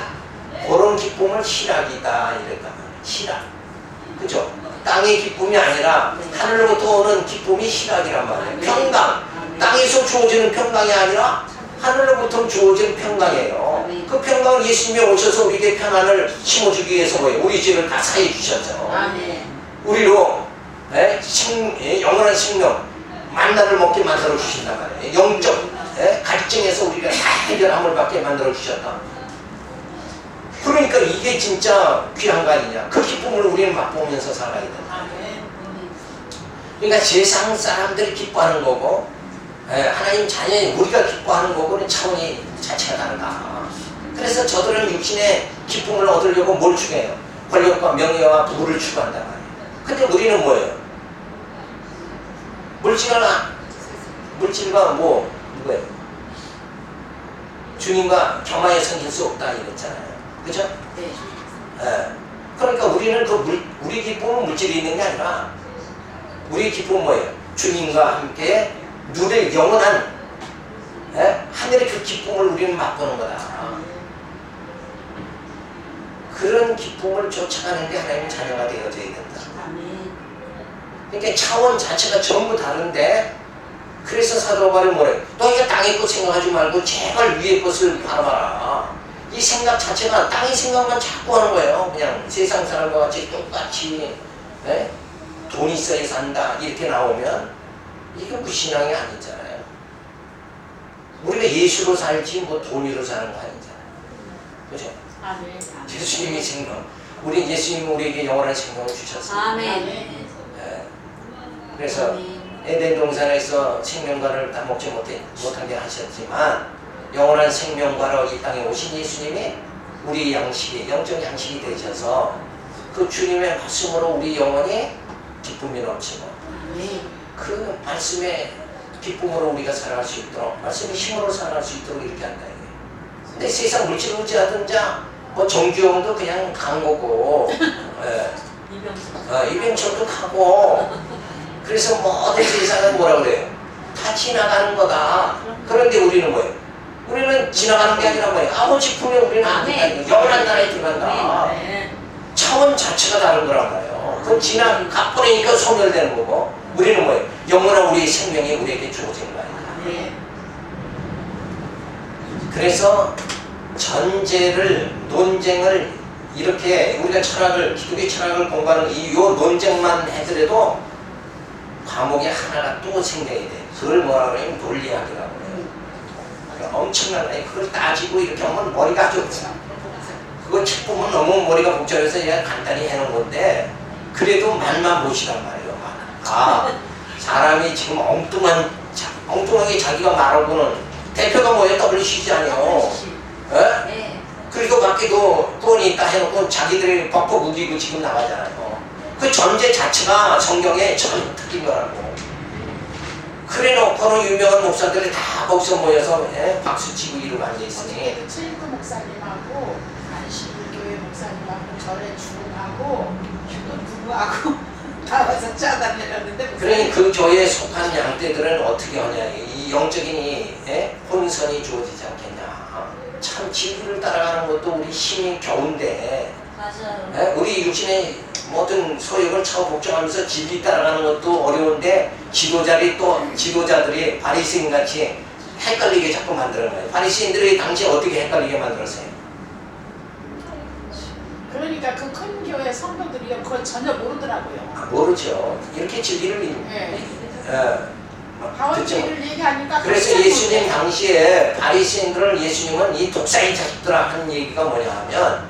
그런 기쁨을 희락이다 이랬단 말이에요. 희락. 그죠? 땅의 기쁨이 아니라 하늘로부터 오는 기쁨이 희락이란 말이에요. 평강. 땅에서 주어지는 평강이 아니라 하늘로부터 주어진 평강이에요. 그 평강을 예수님이 오셔서 우리에게 평안을 심어주기 위해서 뭐예요? 우리 죄를 다 사해 주셨죠. 우리로 영원한 생명 만나를 먹게 만들어 주신단 말이에요. 영적 갈증에서 우리가 다 해결함을 받게 만들어 주셨다. 그러니까 이게 진짜 귀한 거 아니냐. 그 기쁨을 우리는 맛보면서 살아야 된다. 아멘. 그러니까 세상 사람들이 기뻐하는 거고 하나님 자녀인 우리가 기뻐하는 거고는 차원이 자체가 다르다. 그래서 저들은 육신의 기쁨을 얻으려고 뭘 추구해요? 권력과 명예와 부를 추구한단 말이에요. 근데 우리는 뭐예요? 물질과 누구예요? 주님과 겸하여 섬길 수 없다 이랬잖아요. 그죠? 네. 그러니까 우리는 우리 기쁨은 물질이 있는 게 아니라 우리 기쁨은 뭐예요? 주님과 함께 누릴 영원한 하늘의 그 기쁨을 우리는 맛보는 거다. 그런 기쁨을 쫓아가는 게 하나님의 자녀가 되어져야 된다. 아멘. 그러니까 차원 자체가 전부 다른데 그래서 사도 바울이 뭐래? 너희가 땅의 것 생각하지 말고 제발 위의 것을 바라봐라. 이 생각 자체가 땅의 생각만 자꾸 하는 거예요. 그냥 세상 사람과 같이 똑같이 돈 있어야 산다 이렇게 나오면 이게 무신앙이 아니잖아요. 우리가 예수로 살지 뭐 돈으로 사는 거 아니잖아요. 그렇죠? 아멘. 예수님이 생명, 우리 예수님은 우리에게 영원한 생명을 주셨어요. 아멘. 그래서 에덴 동산에서 생명과를 다 먹지 못하게 하셨지만 영원한 생명과로 이 땅에 오신 예수님이 우리 양식이 영적 양식이 되셔서 그 주님의 말씀으로 우리 영혼이 기쁨이 넘치고 그 말씀의 기쁨으로 우리가 살아갈 수 있도록 말씀의 힘으로 살아갈 수 있도록 이렇게 한다. 근데 세상 물질 의지하던 자 뭐 정규영도 그냥 간 거고 이병철도 가고 그래서 모든 세상은 뭐라 그래요? 다 지나가는 거다. 그런데 우리는 뭐예요? 우리는 지나가는 게 아니라 뭐예요? 아버지 품에 우리는 안 된다. 영원한 나라에 들어간다. 차원 자체가 다른 거란 말이에요. 그건 가버리니까 소멸되는 거고 우리는 뭐예요? 영원한 우리의 생명이 우리에게 주어진 거예요. 그래서 논쟁을 이렇게 우리가 기독교 철학을 공부하는 이 논쟁만 해더라도 과목이 하나가 또 생겨야 돼. 그걸 뭐라 그래요? 논리학이라고 그래요. 그러니까 엄청난 거예요. 그걸 따지고 이렇게 하면 머리가 아주 그거 책 보면 너무 머리가 복잡해서 그냥 간단히 해놓은 건데 그래도 맛만 보시란 말이에요. 사람이 지금 엉뚱하게 자기가 말하고는 대표가 뭐예요? WCG 아니에요. 네. 그리고 밖에도 돈이 있다 해놓고 자기들이 벅벅 우기고 지금 나가잖아요. 그 전제 자체가 성경의 전 특징이라고. 그래 놓고는 유명한 목사들이 다 거기서 모여서 박수 치고 이러고 앉아있으니 어저께도 최일구 목사님하고 안식교회 목사님하고 절에 주하고 또 누구하고 다 와서 짜다 내렸는데 그러니 그 교회에 속한 양떼들은 어떻게 하냐. 이 영적인 혼선이 주어지지 않겠냐. 참 진리를 따라가는 것도 우리 힘이 겨운데 맞아요. 우리 육신의 모든 소욕을 차고 복종하면서 진리 따라가는 것도 어려운데 지도자들이 바리새인 같이 헷갈리게 자꾸 만드는 거예요. 바리새인들이 당시에 어떻게 헷갈리게 만들었어요? 그러니까 그 큰 교회 성도들이 그걸 전혀 모르더라고요. 모르죠. 이렇게 진리를 바울주의를 얘기하니까 그래서 깜짝 예수님 놀래요. 당시에 바리새인들을 예수님은 이 독사의 자식들아 하는 얘기가 뭐냐 하면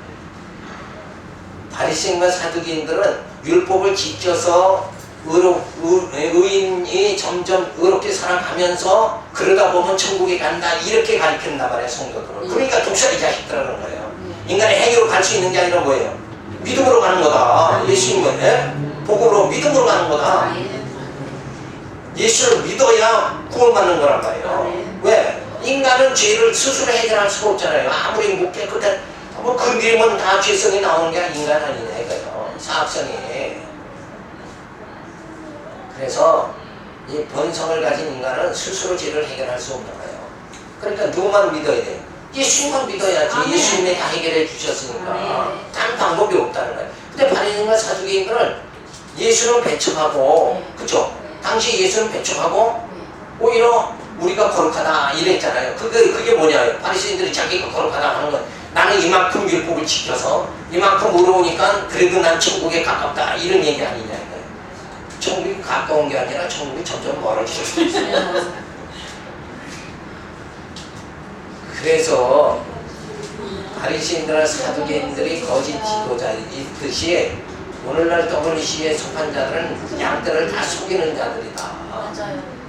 바리새인과 사두개인들은 율법을 지켜서 의인이 점점 의롭게 살아가면서 그러다 보면 천국에 간다 이렇게 가르쳤나 말이에요. 성도들은. 그러니까 독사의 자식들라는 거예요. 인간의 행위로 갈 수 있는 게 아니라 뭐예요? 믿음으로 가는 거다. 예수님은 복음으로 믿음으로 가는 거다. 예수를 믿어야 구원받는 거란 말이에요. 왜? 인간은 죄를 스스로 해결할 수가 없잖아요. 아무리 못 깨끗한 그 믿음은 다 죄성이 나오는 게 인간 아니냐 이거예요. 사악성이. 그래서 이 본성을 가진 인간은 스스로 죄를 해결할 수 없는 거예요. 그러니까 누구만 믿어야 돼요? 예수님만 믿어야지. 아멘. 예수님이 다 해결해 주셨으니까. 아멘. 다른 방법이 없다는 거예요. 근데 바리새인과 사두개인들은 예수는 배척하고 그쵸? 당시 예수는 배척하고 오히려 우리가 거룩하다 이랬잖아요. 그게 뭐냐? 바리새인들이 자기가 거룩하다 하는 건 나는 이만큼 율법을 지켜서 이만큼 어려우니까 그래도 난 천국에 가깝다 이런 얘기 아니냐 이거예요. 천국이 가까운 게 아니라 천국이 점점 멀어질 수 있어요. 그래서 바리새인들과 사두개인들이 거짓 지도자이듯이 오늘날 WC에 속한 자들은 양들을 다 속이는 자들이다. 맞아요.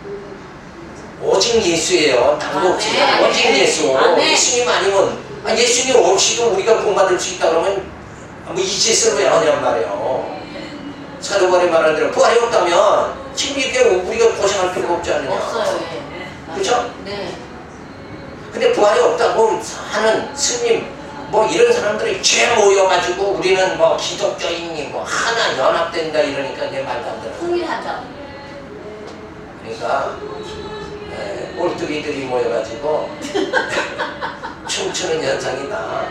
오직 예수예요. 딴거 없이 아멘. 오직 예수. 아멘. 예수님 아니면 예수님 없이도 우리가 구원받을 수 있다 그러면 뭐 이 짓을 왜 하냔 말이에요. 사도바울이 말한 대로 부활이 없다면 지금 이렇게 우리가 고생할 필요가 없지 않느냐. 없어요. 예. 그죠? 네. 근데 부활이 없다고 하는 스님 뭐 이런 사람들이 죄 모여가지고 우리는 뭐 기독교인이 뭐 하나 연합된다 이러니까 그게 말도 안 되는 거예요. 통일한다. 그러니까 꼴뚜기들이 모여가지고 춤추는 현상이다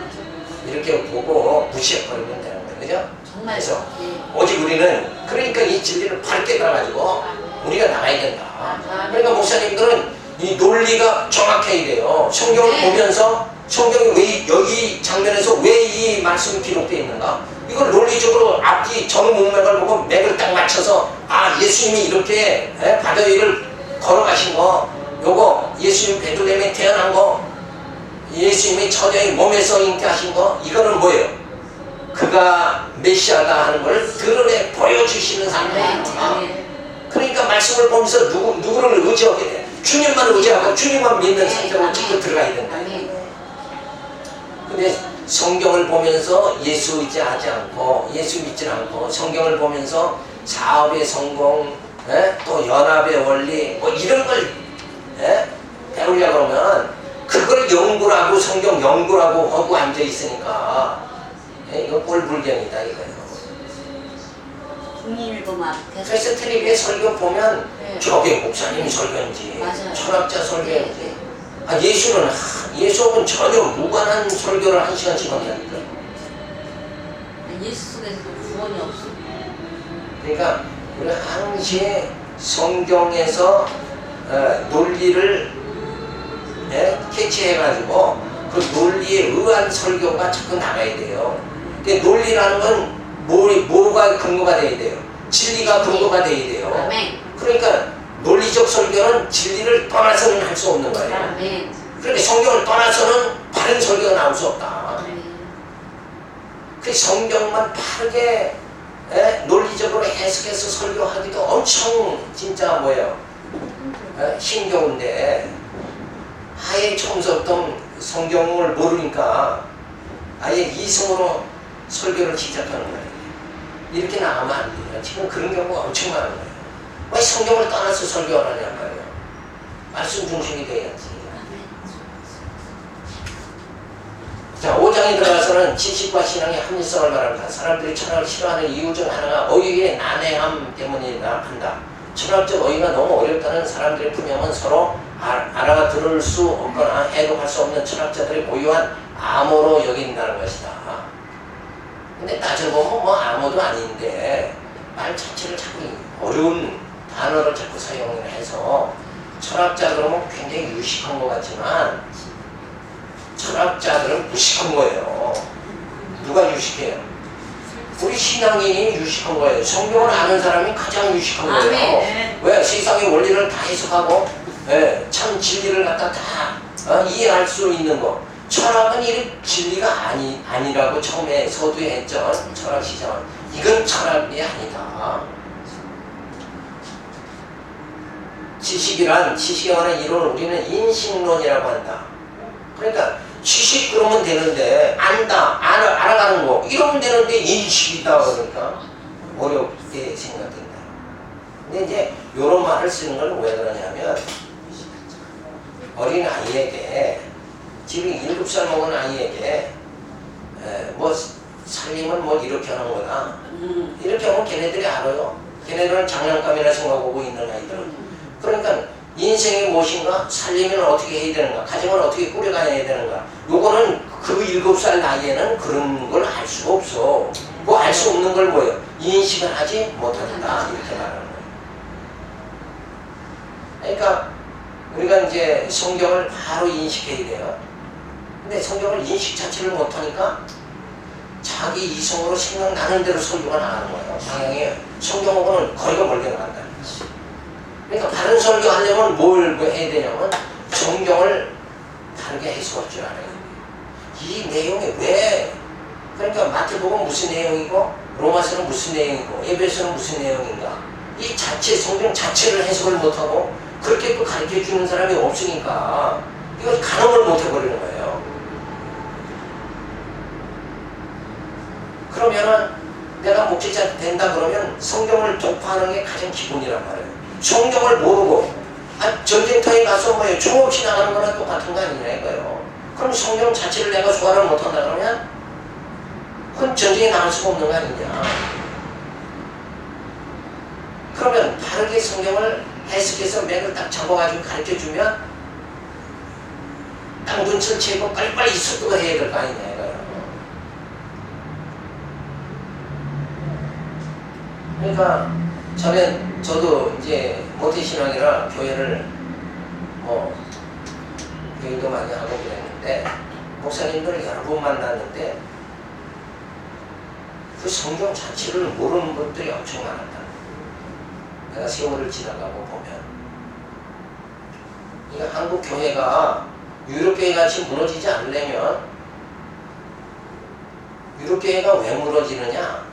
이렇게 보고 무시해버리면 되는 거예요. 그죠? 정말. 그래서 예. 오직 우리는 그러니까 이 진리를 바르게 들어가지고 우리가 나가야 된다. 그러니까 목사님들은 이 논리가 정확해야 돼요. 성경을 네. 보면서 성경이 왜 여기 장면에서 왜 이 말씀이 기록되어 있는가? 이걸 논리적으로 앞뒤 전 문맥을 보고 맥을 딱 맞춰서 예수님이 이렇게 바다 위를 걸어가신 거, 요거 예수님 베들레헴에 태어난 거, 예수님이 처녀의 몸에서 잉태하신 거, 이거는 뭐예요? 그가 메시아다 하는 걸 드러내 보여주시는 상태입니다. 아멘. 그러니까 말씀을 보면서 누구를 의지하게 돼? 주님만 의지하고 주님만 믿는 상태로 지금 들어가야 된다. 아멘. 근데 성경을 보면서 예수 의지하지 않고 예수 믿지 않고 성경을 보면서 사업의 성공, 또 연합의 원리 뭐 이런 걸 배우려고 그러면 그걸 연구를 하고 성경 연구를 하고 하고 앉아 있으니까 이거 꼴불견이다 이거예요. 국민일보만 그래서 텔레비에 설교 보면 네. 저게 목사님 설교인지 맞아요. 철학자 설교인지 네. 예수는 전혀 무관한 설교를 1시간씩 한다니까. 예수 속에서도 구원이 없어. 그러니까 우리 항시 성경에서 논리를 캐치해가지고 그 논리에 의한 설교가 자꾸 나가야 돼요. 근데 논리라는 건 뭐가 근거가 돼야 돼요? 진리가 근거가 돼야 돼요. 아멘. 그러니까 논리적 설교는 진리를 떠나서는 할 수 없는 거예요. 아멘. 그러니까 성경을 떠나서는 바른 설교가 나올 수 없다. 아멘. 그 성경만 바르게 논리적으로 해석해서 설교하기도 엄청 진짜 뭐예요? 힘겨운데 아예 처음부터 성경을 모르니까 아예 이성으로 설교를 시작하는 거예요. 이렇게 나가면 안 돼요. 지금 그런 경우가 엄청 많은 거예요. 왜 성경을 떠나서 설교를 하냐 말이에요. 말씀 중심이 돼야지. 자, 5장에 들어가서는 지식과 신앙의 합리성을 말합니다. 사람들이 철학을 싫어하는 이유 중 하나가 어휘의 난해함 때문이다 한다. 철학적 어휘가 너무 어렵다는 사람들의 분명은 서로 알아들을 수 없거나 해독할 수 없는 철학자들이 고유한 암호로 여긴다는 것이다. 근데 따져보면 뭐 암호도 아닌데 말 자체를 자꾸 어려운 단어를 자꾸 사용을 해서 철학자 그러면 굉장히 유식한 것 같지만 철학자들은 무식한 거예요. 누가 유식해요? 우리 신앙인이 유식한 거예요. 성경을 아는 사람이 가장 유식한 거예요. 아멘. 왜? 세상의 원리를 다 해석하고 참 진리를 갖다 다 이해할 수 있는 거. 철학은 이 진리가 아니라고 처음에 서두에 했죠. 철학 시장은. 이건 철학이 아니다. 지식에 관한 이론을 우리는 인식론이라고 한다. 그러니까 지식 그러면 되는데 알아가는 거 이러면 되는데 인식이다 그러니까 어렵게 생각된다. 근데 이제 이런 말을 쓰는 건 왜 그러냐면 어린 아이에게 지금 7살 먹은 아이에게 뭐 살림은 뭐 이렇게 하는 거다. 이렇게 하면 걔네들이 알아요. 걔네들은 장난감이나 생각하고 있는 아이들은. 그러니까 인생이 무엇인가, 살림은 어떻게 해야 되는가, 가정을 어떻게 꾸려가야 되는가. 요거는 그 7살 나이에는 그런 걸 알 수가 없어. 뭐 알 수 없는 걸 뭐예요? 인식을 하지 못한다. 이렇게 말하는 거예요. 그러니까 우리가 이제 성경을 바로 인식해야 돼요. 근데 성경을 인식 자체를 못하니까 자기 이성으로 생각나는 대로 설교가 나가는 거예요. 방향이 성경하고는 거리가 멀게 나간다는 거죠. 그러니까 바른 설교하려면 뭘 해야 되냐면 성경을 다르게 해석할 줄 알아요. 이 내용이 왜 그러니까 마태복음 무슨 내용이고 로마서는 무슨 내용이고 에베소는 무슨 내용인가 이 자체 성경 자체를 해석을 못하고 그렇게 또 가르쳐 주는 사람이 없으니까 이걸 가늠을 못 해버리는 거예요. 그러면은 내가 목회자 된다 그러면 성경을 독파하는 게 가장 기본이란 말이에요. 성경을 모르고 전쟁터에 가서 뭐예요 총 없이 나가는 거랑 똑같은 거 아니냐 이거예요. 그럼 성경 자체를 내가 소화를 못한다 그러면 그건 전쟁에 나갈 수가 없는 거 아니냐. 그러면 다르게 성경을 해석해서 맥을 딱 잡아가지고 가르쳐주면 딱 눈치를 채고 빨리빨리 속도가 해야 될 거 아니냐 이거예요. 그러니까 저도 이제 모태신앙이라 교회를 교회도 많이 하고 그랬는데 목사님들을 여러 번 만났는데 그 성경 자체를 모르는 분들이 엄청 많았다. 내가 세월을 지나가고 보면 이 한국 교회가 유럽 교회 같이 무너지지 않으려면 유럽 교회가 왜 무너지느냐?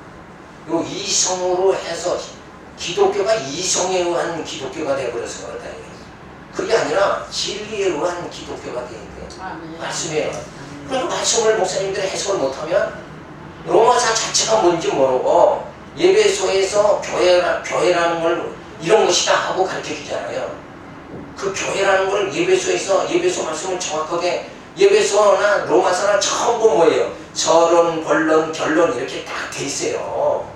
요 이성으로 해서 기독교가 이성에 의한 기독교가 되어버려서 그렇다. 그게 아니라 진리에 의한 기독교가 돼야 돼. 말씀이에요. 그러니까 말씀을 목사님들이 해석을 못하면 로마서 자체가 뭔지 모르고 예배소에서 교회라는 걸 이런 것이다 하고 가르쳐주잖아요. 그 교회라는 걸 예배소에서 예배소 말씀을 정확하게 예배소나 로마서나 전부 뭐예요? 서론, 본론, 결론 이렇게 딱 돼 있어요.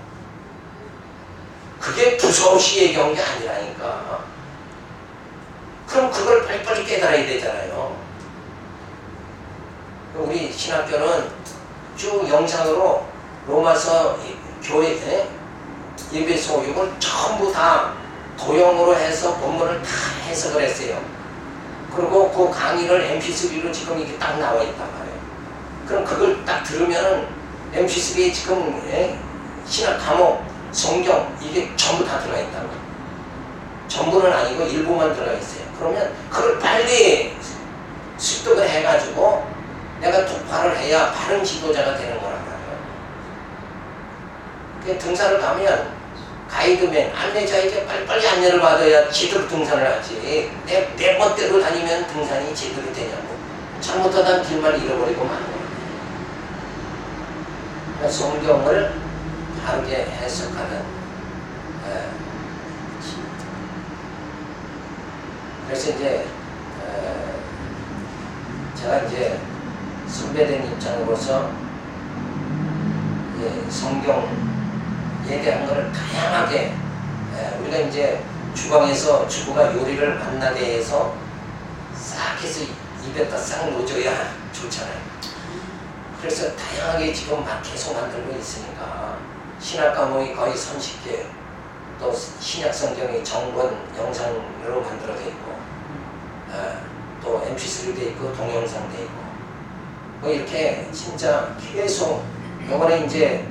그게 두서없이 얘기한 게 아니라니까. 그럼 그걸 빨리빨리 깨달아야 되잖아요. 우리 신학교는 쭉 영상으로 로마서 교회 예배소 이걸 전부 다 도형으로 해서 본문을 다 해석을 했어요. 그리고 그 강의를 mp3로 지금 이게 딱 나와 있단 말이에요. 그럼 그걸 딱 들으면은 mp3에 지금 신학 과목, 성경 이게 전부 다 들어가 있다고. 전부는 아니고 일부만 들어가 있어요. 그러면 그걸 빨리 습득을 해가지고 내가 독파를 해야 바른 지도자가 되는 거란 말이에요. 등산을 가면 가이드맨, 안내자에게 빨리빨리 안내를 받아야 제대로 등산을 하지. 내 멋대로 다니면 등산이 제대로 되냐고. 잘못하다 길만 잃어버리고 마는 거예요. 성경을 바르게 해석하는. 그래서 이제 제가 이제 선배된 입장으로서 성경에 대한 것을 다양하게 우리가 이제 주방에서 주부가 요리를 만나게 해서 싹 해서 입에다 싹 놓줘야 좋잖아요. 그래서 다양하게 지금 막 계속 만들고 있으니까 신학 과목이 거의 30개 또 신약 성경이 정본 영상으로 만들어져 있고 또 mp3 돼 있고 동영상 돼 있고 뭐 이렇게 진짜 계속 이번에 이제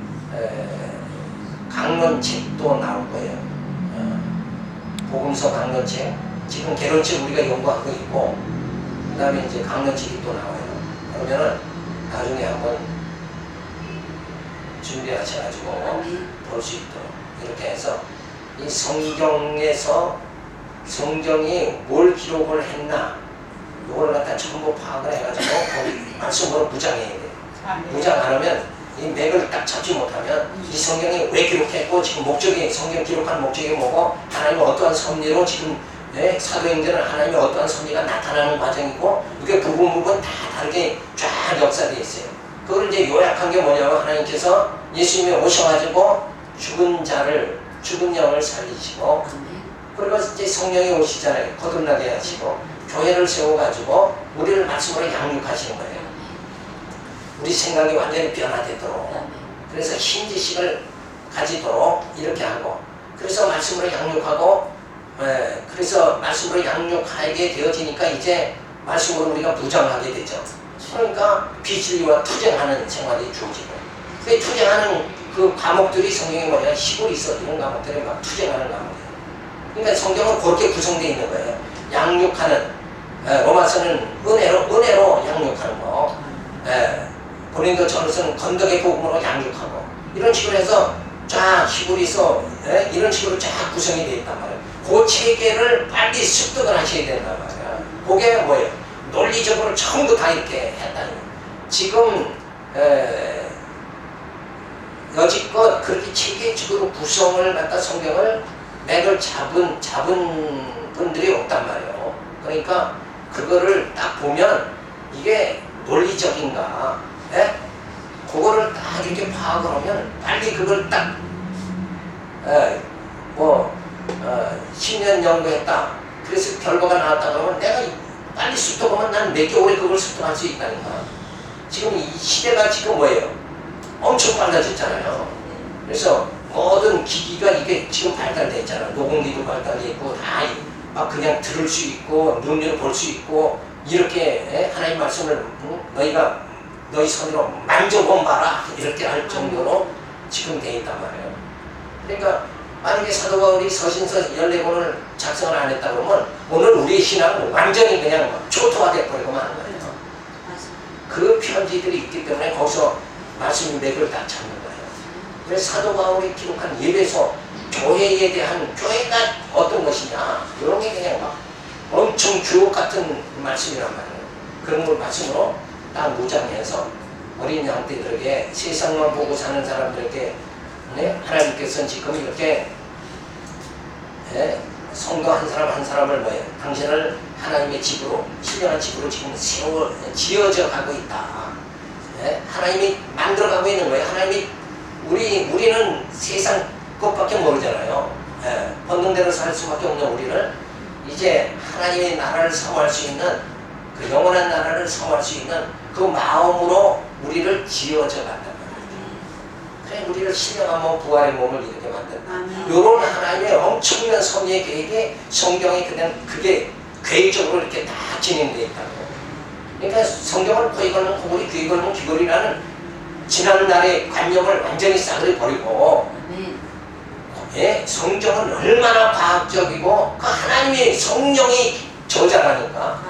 강론책도 나올 거예요. 복음서 강론책 지금 개론책 우리가 연구하고 있고 그 다음에 이제 강론책이 또 나와요. 그러면은 나중에 한번 준비하셔가지고 볼 수 있도록 이렇게 해서 이 성경에서 성경이 뭘 기록을 했나 이걸 갖다 전부 파악을 해가지고 거기 말씀으로 무장해야 돼요. 무장 안 하면 이 맥을 딱 잡지 못하면 이 성경이 왜 기록했고 지금 목적이 성경 기록한 목적이 뭐고 하나님의 어떠한 섭리로 지금 사도행전은 하나님의 어떠한 섭리가 나타나는 과정이고 이게 부분 다 다르게 쫙 역사되어 있어요. 그걸 이제 요약한 게 뭐냐면 하나님께서 예수님이 오셔가지고 죽은 영을 살리시고 그리고 이제 성령이 오시잖아요. 거듭나게 하시고 교회를 세워가지고 우리를 말씀으로 양육하시는 거예요. 우리 생각이 완전히 변화되도록 그래서 신지식을 가지도록 이렇게 하고 그래서 말씀으로 양육하고 그래서 말씀으로 양육하게 되어지니까 이제 말씀으로 우리가 무장하게 되죠. 그러니까 비진리와 투쟁하는 생활이 주어지고 그 투쟁하는 그 과목들이 성경에 뭐냐 시골이 있어 이런 과목들이 막 투쟁하는 과목이에요. 그러니까 성경은 그렇게 구성되어 있는 거예요. 양육하는 로마서는 은혜로 양육하는 거, 고린도 전서는 건덕의 복음으로 양육하고 이런 식으로 해서 쫙 시골이 있어 이런 식으로 쫙 구성이 되어 있단 말이에요. 그 체계를 빨리 습득을 하셔야 된단 말이에요. 그게 뭐예요? 논리적으로 전부 다 이렇게 했다는 거예요. 지금 여지껏 그렇게 체계적으로 구성을 갖다 성경을 맥을 잡은 분들이 없단 말이에요. 그러니까 그거를 딱 보면 이게 논리적인가, 그거를 딱 이렇게 파악을 하면 빨리 그걸 딱 10년 연구했다. 그래서 결과가 나왔다 그러면 내가 빨리 습득하면 난 몇 개월에 그걸 습득할 수 있다니까. 지금 이 시대가 지금 뭐예요? 엄청 빨라졌잖아요. 그래서 모든 기기가 이게 지금 발달돼 있잖아. 녹음기도 발달돼 있고 다 막 그냥 들을 수 있고 눈으로 볼 수 있고 이렇게 하나님 말씀을 너희가 너희 손으로 만져본 봐라 이렇게 할 정도로 지금 돼 있단 말이에요. 그러니까 만약에 사도 바울이 서신서 14권을 작성을 안 했다 그러면 오늘 우리의 신앙은 완전히 그냥 초토화돼 버리고 마는 거예요. 그 편지들이 있기 때문에 거기서 말씀 맥을 다 잡는 거예요. 그래서 사도 바울이 기록한 예배서 교회에 대한 교회가 어떤 것이냐 이런 게 그냥 막 엄청 주옥 같은 말씀이란 말이에요. 그런 걸 말씀으로 딱 무장해서 어린 양떼들에게 세상만 보고 사는 사람들에게 하나님께서는 지금 이렇게 성도 한 사람 한 사람을 뭐예요? 당신을 하나님의 집으로 신령한 집으로 지금 지어져 가고 있다. 하나님이 만들어가고 있는 거예요. 하나님이 우리는 세상 것밖에 모르잖아요. 본능대로 살 수밖에 없는 우리를 이제 하나님의 나라를 사모할 수 있는 그 영원한 나라를 사모할 수 있는 그 마음으로 우리를 지어져 간단 말이에요. 그래 우리를 신령한 몸, 부활의 몸을 이렇게 만든다. 이런 하나님의 엄청난 섭리의 계획이 성경에 그냥 그게 계획적으로 이렇게 다 진행되어 있다고. 그러니까 성경을 거의 걸면 고골이, 귀 걸면 귀걸이라는 지난날의 관념을 완전히 싸그리 버리고 성경은 얼마나 과학적이고 그 하나님의 성령이 저자라니까.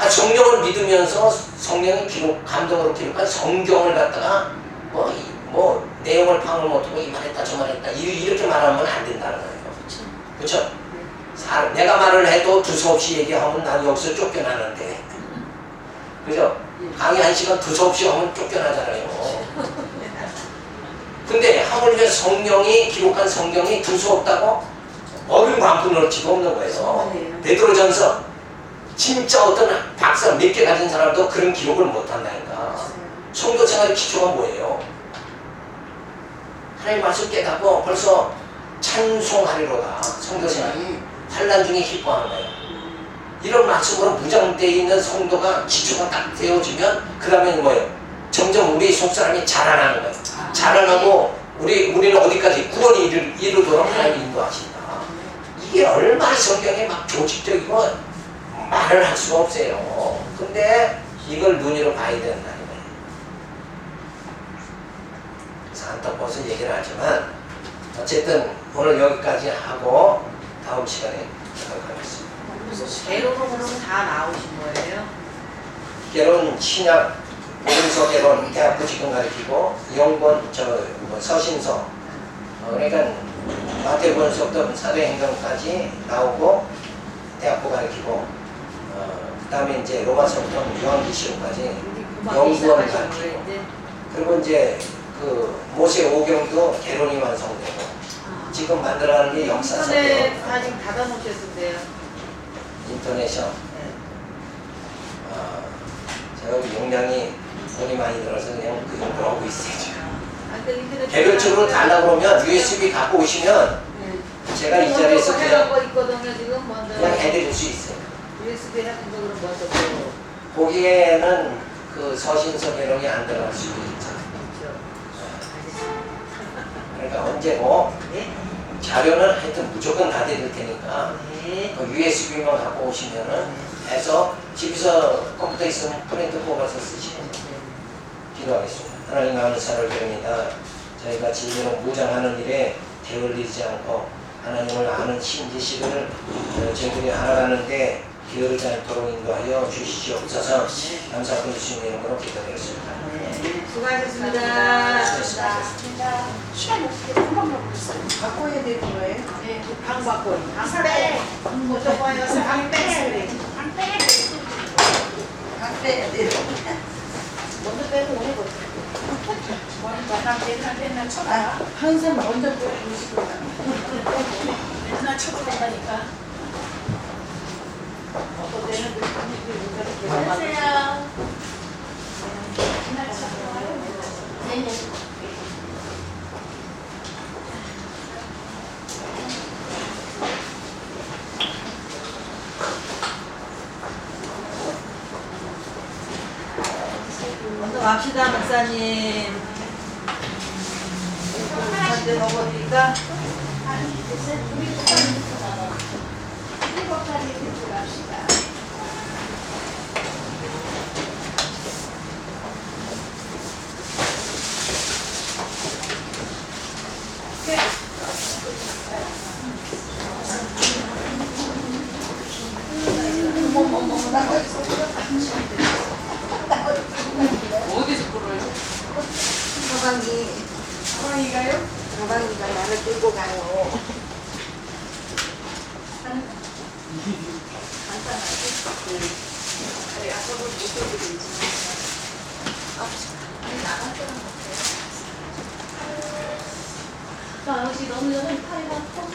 성령을 믿으면서 성령이 감동으로 기록한 성경을 갖다가 뭐 내용을 파악을 못하고 이 말했다 저 말했다 이렇게 말하면 안 된다는 거예요. 그렇죠? 내가 말을 해도 두서없이 얘기하면 난 여기서 쫓겨나는데, 그죠? 강의 1시간 두서없이 하면 쫓겨나잖아요. 근데 하물며 성령이 기록한 성경이 두서없다고 어른 반푼 넣을 수가 없는 거예요. 베드로전서 진짜 어떤 박사 몇 개 가진 사람도 그런 기록을 못한다니까. 성도 생활의 기초가 뭐예요? 하나님 말씀 깨닫고 벌써 찬송하리로다. 성도 생활이 환난 중에 기뻐하는 거예요. 이런 말씀으로 무장되어 있는 성도가 기초가 딱 되어지면 그 다음에 뭐예요? 점점 우리 속사람이 자라나는 거예요. 자라나고 우리는 어디까지 구원이 이루도록 하나님이 인도하신다. 이게 얼마나 성경에 막 조직적이고 말을 할 수가 없어요. 근데 이걸 눈으로 봐야 된다는 거예요. 산타버스 얘기를 하지만 어쨌든 오늘 여기까지 하고 다음 시간에 하겠습니다. 개론으로는 다 나오신 거예요? 개론 신약 복음서 개론 대학부 지금 가르치고 영권 서신서 그러니까 마태복음서부터 사도행전까지 나오고 대학부 가르치고 그 다음에 이제 로마서부터 요한계시록까지 연구원을 가르치고 그리고 이제 그 모세 오경도 개론이 완성되고 지금 만들어가는 게 역사서 개론. 인터넷 다 지금 닫아놓으셨는데요. 인터넷이요. 제가 용량이 돈이 많이 들어서 그냥 그 정도로 하고 있어요 지금. 개별적으로 달라고 그러면 USB 갖고 오시면 제가 이 자리에서 해놓은 거 있거든요 지금 먼저. 그냥 해드릴 수 있어요. USB 같은 거 그럼 먼저 거기에는 그 서신서 개론이 안 들어갈 수도 있죠. 그러니까 언제고 자료는 하여튼 무조건 다 드릴 테니까 그 USB만 갖고 오시면은 해서 집에서 컴퓨터 있으면 프린트 뽑아서 쓰시면 기도하겠습니다. 하나님 아는 사람을 봅니다. 저희가 진리로 무장하는 일에 게을리지 않고 하나님을 아는 신지식을 저희들이 알아가는데 게으르지 않도록 인도하여 주시옵소서. 감사하고 주신 이름으로 기도드렸습니다. 수고하셨습니다. 수고하셨습니다. 시간 없게 금방 먹었어요. 바꿔야 되는 거예요? 네. 방 바꿔. 방 빼. 어떤 거여서 방 빼. 방 빼. 방 빼야 돼. 먼저 빼고 오는 거지. 방 빼면 맨날 쳐봐. 항상 먼저 보시고. 맨날 쳐들어온다니까. 어떤 때는 그 분위기 안녕하세요. 맨날 쳐들어와요. 네네. 먼저 갑시다, 목사님. 한대 먹어드릴까? 어디서 불어요? 가방이가 나를 끌고 가요. 아버지 너무 여름 팔이 아파.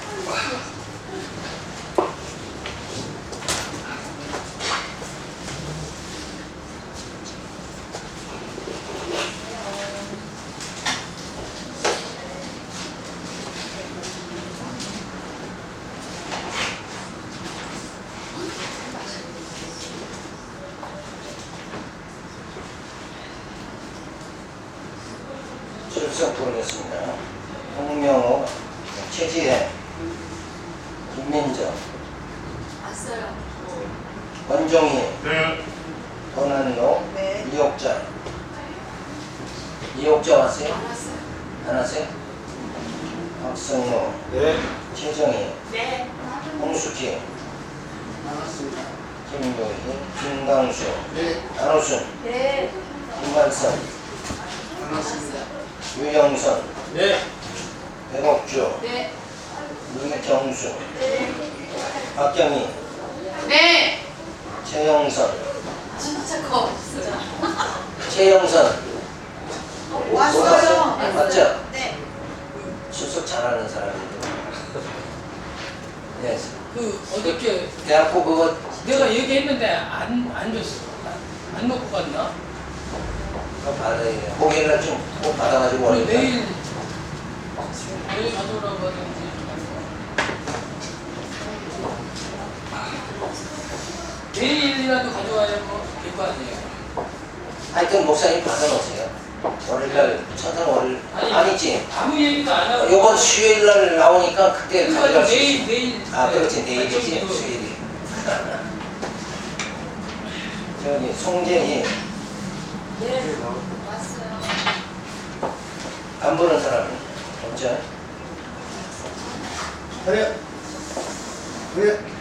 출석 부르겠습니다. 홍명호, 최지혜, 김민정, 왔어요. 권종희, 권한로, 네. 이옥자. 이옥자 왔어요? 안 왔어요. 안 왔어요? 박성모, 최정희, 네. 홍수기, 김도희, 김강수, 안호순, 네. 김만선, 유영선, 백옥주, 네. 이경수, 박경희, 네. 최영선, 진짜 겁 없어요. 최영선. 왔어요. 맞죠? 네. 출석 잘하는 사람인데. 네. 그 어저께 대학교 그거 내가 얘기했는데 안 줬어. 안 놓고 갔나? 그거 받아야 돼. 목요일날 좀꼭 받아가지고 우리 오니까. 내일 가져오라고 하는지. 내일이라도 가져와야 될 거 아니에요. 하여튼 목사님 받아놓으세요. 월요일날 천상 월요일 아니지. 아무 얘기도 안 하고. 요번 수요일날 나오니까 그때 그러니까 가져갈 수 있어. 내일. 아 그렇지 내일이지 그쪽으로. 수요일이. 저기 송재희 네. 왔어요. 안 보는 사람이 없죠? 할렐루야. 네.